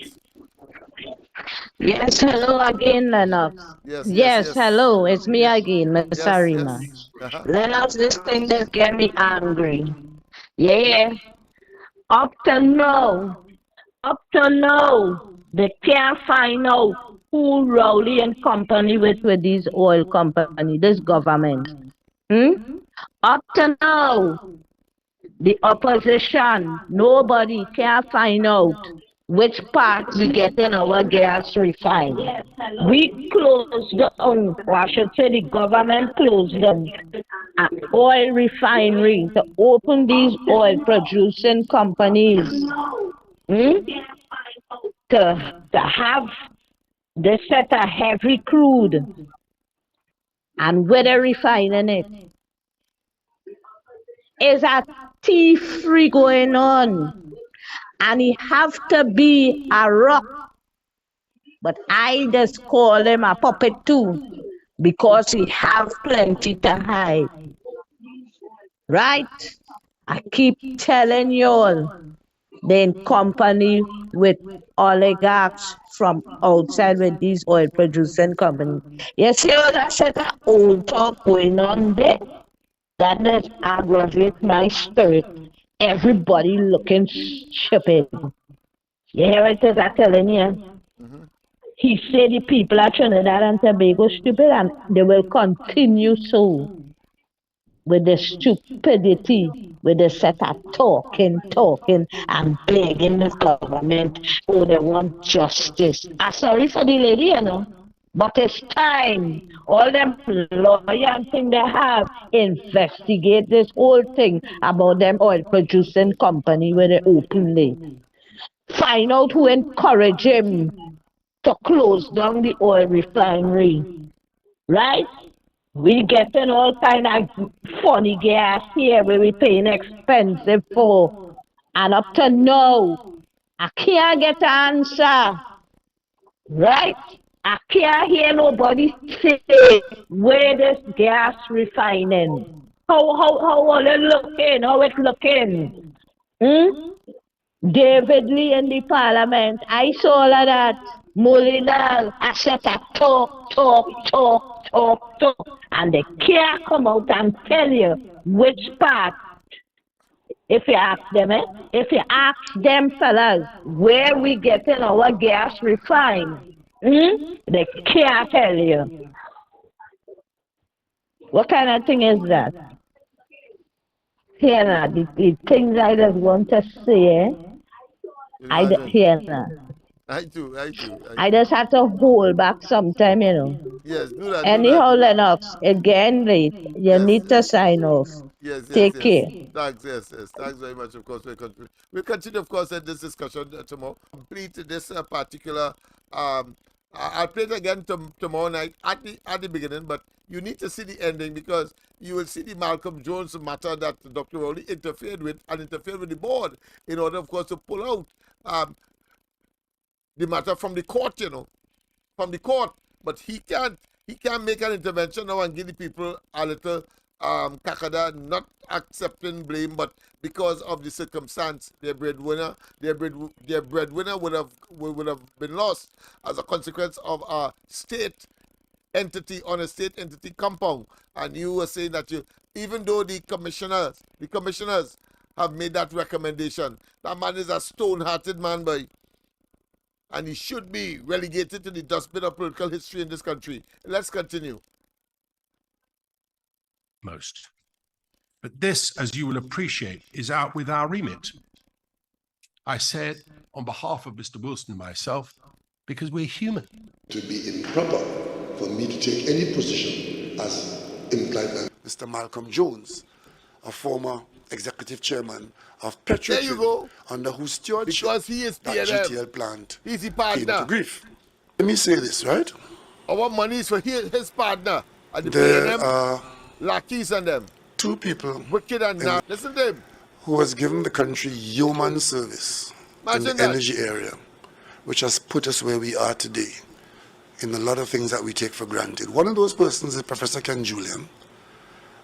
Yes, hello again, Lennox. Yes, hello, it's me again, Miss Arima. Lennox, this thing just get me angry. Yeah, up to now, they can't find out who Rowley and company with these oil company, this government. Up to now, the opposition, nobody can find out which part we get in our gas refined. We closed down, or I should say the government closed down an oil refinery to open these oil producing companies to have they set a heavy crude, and where they're refining it is a thief-free going on, and he have to be a rock, but I just call him a puppet too, because he have plenty to hide. Right? I keep telling y'all, they in company with oligarchs from outside with these oil producing companies. You see all that set of old talk going on there? That does aggravate my spirit. Everybody looking stupid. You hear what it is I'm telling you? He said the people of Trinidad and Tobago stupid, and they will continue so. With the stupidity, with the set of talking, and begging the government, oh, they want justice. I'm sorry for the lady, you know, but it's time. All them lawyers thing they have, investigate this whole thing about them oil producing company where they openly. Find out who encouraged him to close down the oil refinery. Right? We getting all kind of funny gas here where we paying expensive for. And up to now, I can't get an answer. Right? I can't hear nobody say where this gas refining. How are they looking? How it looking? David Lee in the Parliament, I saw all of that. Mulinal, I said to talk, and they can't come out and tell you which part. If you ask them, if you ask them fellas, where we getting our gas refined, they can't tell you. What kind of thing is that? Here now, the things I just want to say, I hear now. I do. I just have to hold back sometime, you know. Yes, do that. Anyhow, Lennox, again, late. You need to sign off. Yes. Take care. Thanks, yes. Thanks very much, of course. We'll continue, of course, in this discussion tomorrow. Complete this particular. I'll play it again tomorrow night at the beginning, but you need to see the ending because you will see the Malcolm Jones matter that Dr. Rowley interfered with the board in order, of course, to pull out the matter from the court, from the court. But he can't make an intervention now and give the people a little kakada, not accepting blame, but because of the circumstance, their breadwinner would have been lost as a consequence of a state entity on a state entity compound. And you were saying that even though the commissioners have made that recommendation, that man is a stone-hearted man, boy. And he should be relegated to the dustbin of political history in this country. Let's continue. Most. But this, as you will appreciate, is out with our remit. I said on behalf of Mr. Wilson and myself, because we're human. To be improper for me to take any position as implied by Mr. Malcolm Jones, a former executive chairman of Petrotrin, under whose stewardship because he is that GTL plant he's the came partner. to grief. Let me say this, right? Our money is for his partner. And There are lackeys and them. two people Wicked and now. Listen to him. who has given the country yeoman service in the energy area, which has put us where we are today in a lot of things that we take for granted. One of those persons is Professor Ken Julian,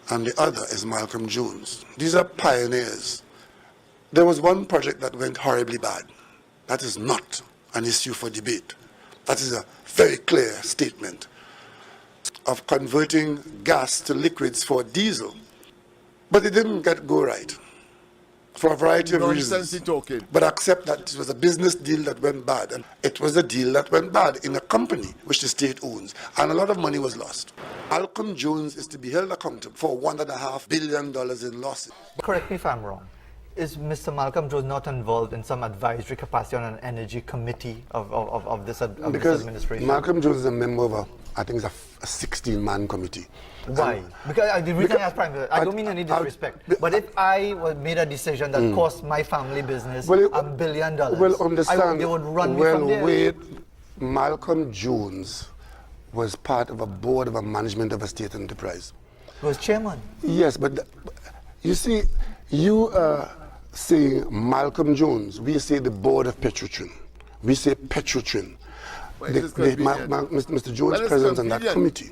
and the other is Malcolm Jones. These are pioneers. There was one project that went horribly bad. That is not an issue for debate. That is a very clear statement of converting gas to liquids for diesel. But it didn't go right for a variety of reasons. But accept that it was a business deal that went bad. And it was a deal that went bad in a company which the state owns. And a lot of money was lost. Malcolm Jones is to be held accountable for $1.5 billion in losses. Correct me if I'm wrong. Is Mr. Malcolm Jones not involved in some advisory capacity on an energy committee of this administration? Malcolm Jones is a member of I think it's a 16-man committee. Why? Because the reason I ask Prime Minister, I don't mean any disrespect, but if I made a decision that cost my family business $1 billion, well, understand, they would run me from there. Wait, Malcolm Jones was part of a board of a management of a state enterprise. He was chairman. Yes, but you see, you say Malcolm Jones, we say the board of Petrotrin. We say Petrotrin. Mr. Jones' presence on that committee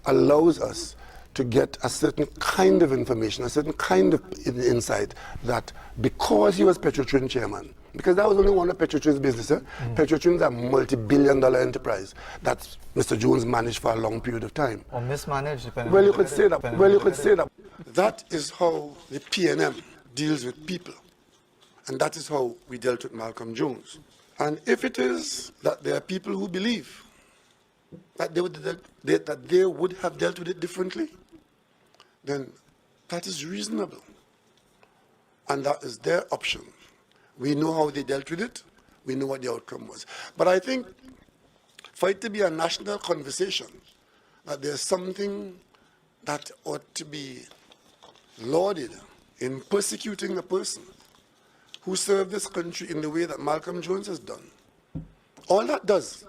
allows us to get a certain kind of information, a certain kind of insight that because he was Petrotrin chairman, because that was only one of Petrotrin's businesses. Petrotrin's a multi-billion-dollar enterprise that Mr. Jones managed for a long period of time. Or mismanaged, depending Well, you could say that. Well, you could say that. That is how the PNM deals with people. And that is how we dealt with Malcolm Jones. And if it is that there are people who believe that they would have dealt with it differently, then that is reasonable. And that is their option. We know how they dealt with it. We know what the outcome was. But I think for it to be a national conversation, that there's something that ought to be lauded in persecuting a person who served this country in the way that Malcolm Jones has done. All that does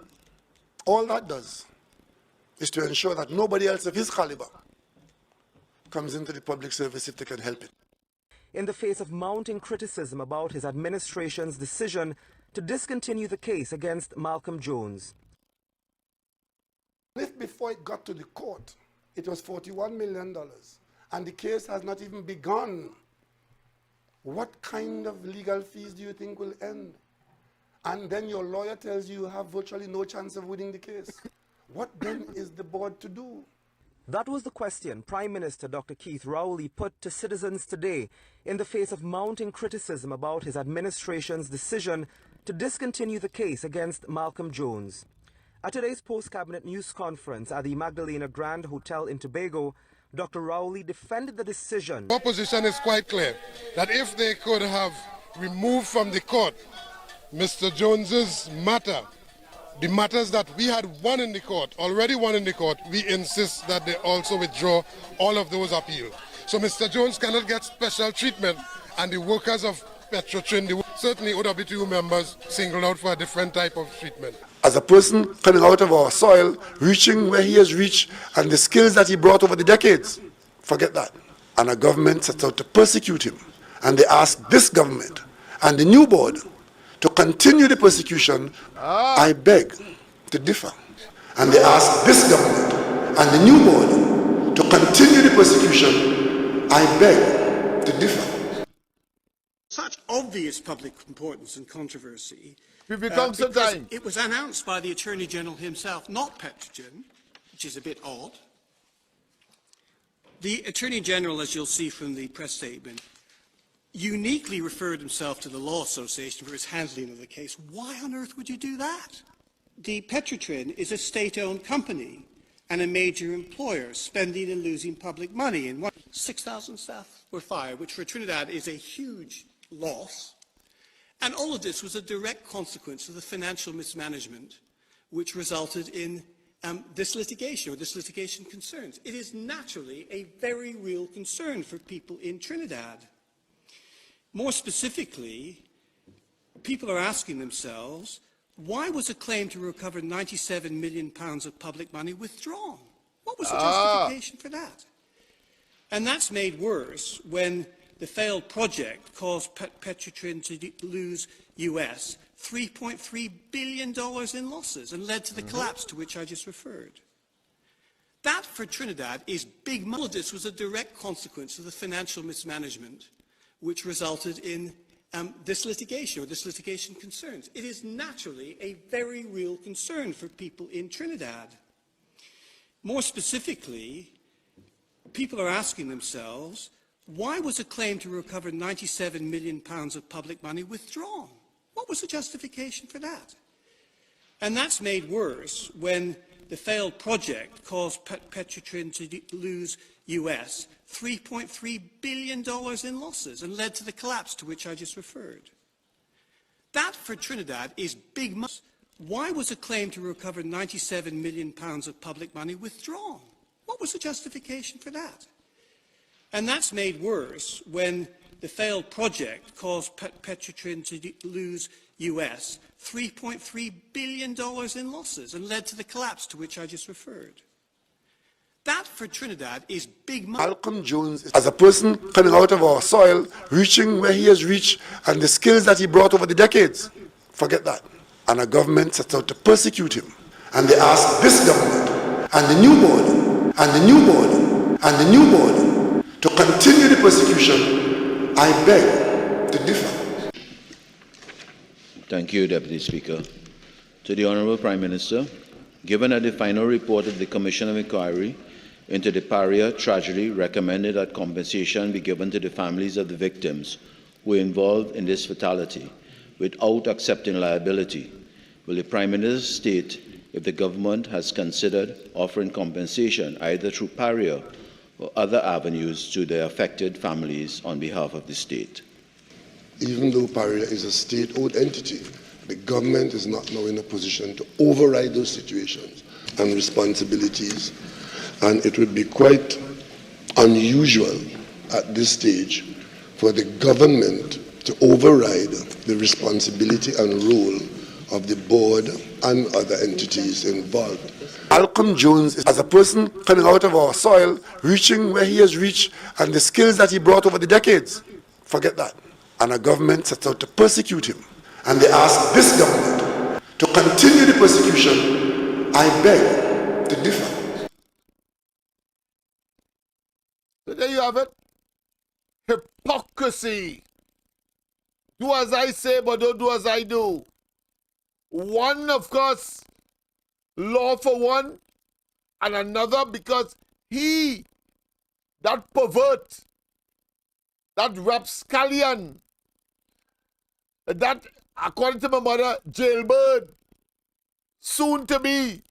is to ensure that nobody else of his caliber comes into the public service if they can help it. In the face of mounting criticism about his administration's decision to discontinue the case against Malcolm Jones. If before it got to the court, it was $41 million, and the case has not even begun, what kind of legal fees do you think will end? And then your lawyer tells you have virtually no chance of winning the case. What then is the board to do? That was the question Prime Minister Dr. Keith Rowley put to citizens today in the face of mounting criticism about his administration's decision to discontinue the case against Malcolm Jones. At today's post-cabinet news conference at the Magdalena Grand Hotel in Tobago, Dr. Rowley defended the decision. Our position is quite clear, that if they could have removed from the court Mr. Jones's matter, the matters that we had won in the court, already won in the court, we insist that they also withdraw all of those appeals. So Mr. Jones cannot get special treatment, and the workers of Petrotrin, certainly OWTU members, singled out for a different type of treatment. As a person coming out of our soil, reaching where he has reached, and the skills that he brought over the decades, forget that. And a government sets out to persecute him. And they ask this government and the new board to continue the persecution. I beg to differ. And they ask this government and the new board to continue the persecution. I beg to differ. Such obvious public importance and controversy because it was announced by the Attorney General himself, not Petrogen, which is a bit odd. The Attorney General, as you'll see from the press statement, uniquely referred himself to the Law Association for his handling of the case. Why on earth would you do that? The Petrotrin is a state-owned company and a major employer, spending and losing public money. And 6,000 staff were fired, which for Trinidad is a huge loss. And all of this was a direct consequence of the financial mismanagement which resulted in this litigation, or this litigation concerns. It is naturally a very real concern for people in Trinidad. More specifically, people are asking themselves, why was a claim to recover £97 million of public money withdrawn? What was the justification for that? And that's made worse when the failed project caused Petrotrin to lose US $3.3 billion in losses and led to the collapse to which I just referred. That, for Trinidad, is big money. All of this was a direct consequence of the financial mismanagement which resulted in this litigation, or this litigation concerns. It is naturally a very real concern for people in Trinidad. More specifically, people are asking themselves, why was a claim to recover £97 million of public money withdrawn? What was the justification for that? And that's made worse when the failed project caused Petrotrin to lose US $3.3 billion in losses and led to the collapse to which I just referred. That, for Trinidad, is big money. Why was a claim to recover £97 million of public money withdrawn? What was the justification for that? And that's made worse when the failed project caused Petrotrin to lose US $3.3 billion in losses and led to the collapse to which I just referred. That, for Trinidad, is big money. Malcolm Jones, as a person coming out of our soil, reaching where he has reached, and the skills that he brought over the decades, forget that. And a government sets out to persecute him. And they ask this government and the new board and the new board and the new board to continue the persecution. I beg to differ. Thank you, Deputy Speaker. To the Honourable Prime Minister, given that the final report of the Commission of Inquiry into the Paria tragedy recommended that compensation be given to the families of the victims who were involved in this fatality without accepting liability, will the Prime Minister state if the government has considered offering compensation either through Paria or other avenues to the affected families on behalf of the state? Even though Paria is a state-owned entity, the government is not now in a position to override those situations and responsibilities. And it would be quite unusual at this stage for the government to override the responsibility and role of the board and other entities involved. Malcolm Jones, as a person coming out of our soil, reaching where he has reached, and the skills that he brought over the decades, forget that. And a government sets out to persecute him. And they ask this government to continue the persecution. I beg to differ. So there you have it. Hypocrisy. Do as I say, but don't do as I do. One, of course, law for one, and another because he, that pervert, that rapscallion, that, according to my mother, jailbird, soon to be,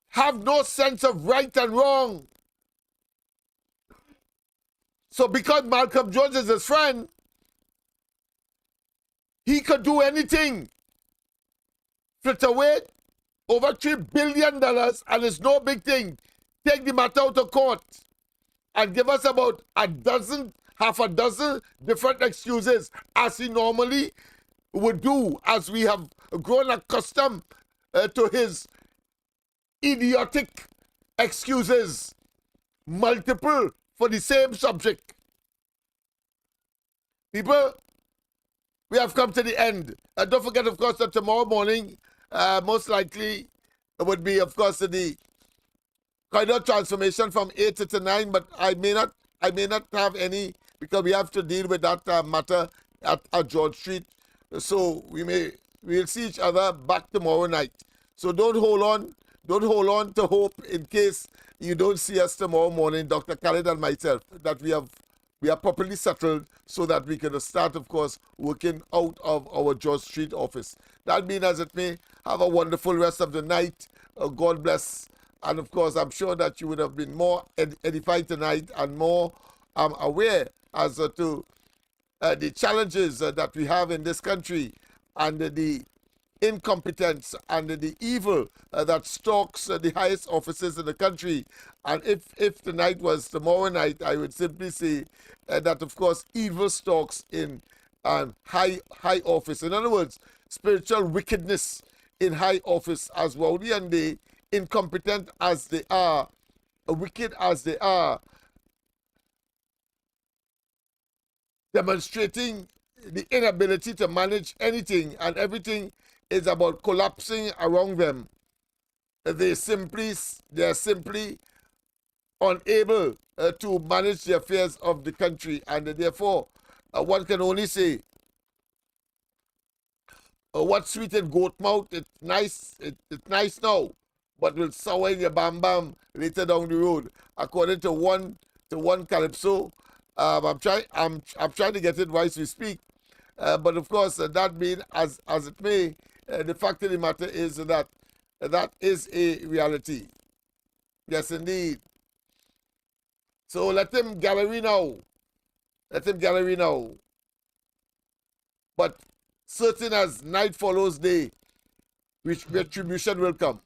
have no sense of right and wrong. So because Malcolm Jones is his friend, he could do anything. Flit away over $3 billion, and it's no big thing. Take the matter out of court and give us about half a dozen different excuses, as he normally would do, as we have grown accustomed to his idiotic excuses, multiple for the same subject. People, we have come to the end. Don't forget, of course, that tomorrow morning, most likely, it would be, of course, the corridor transformation from 8 to 9, but I may not have any, because we have to deal with that matter at George Street. So we'll see each other back tomorrow night. So don't hold on to hope in case you don't see us tomorrow morning, Dr. Khalid and myself, that we are properly settled so that we can start, of course, working out of our George Street office. That being as it may, have a wonderful rest of the night. God bless. And of course, I'm sure that you would have been more edified tonight and more aware as to the challenges that we have in this country and the incompetence and the evil that stalks the highest offices in the country. And if tonight was tomorrow night, I would simply say that, of course, evil stalks in high office. In other words, spiritual wickedness in high office, as rowdy and they, incompetent as they are, wicked as they are, demonstrating the inability to manage anything, and everything is about collapsing around them. They are simply unable to manage the affairs of the country, and therefore one can only say, what sweet in goat mouth, it's nice now, but will sour in your bam bam later down the road. According to one calypso, I'm trying to get it while we speak. But of course, that being as it may, the fact of the matter is that that is a reality. Yes, indeed. So let him gallery now. Let him gallery now. But certain as night follows day, which retribution will come.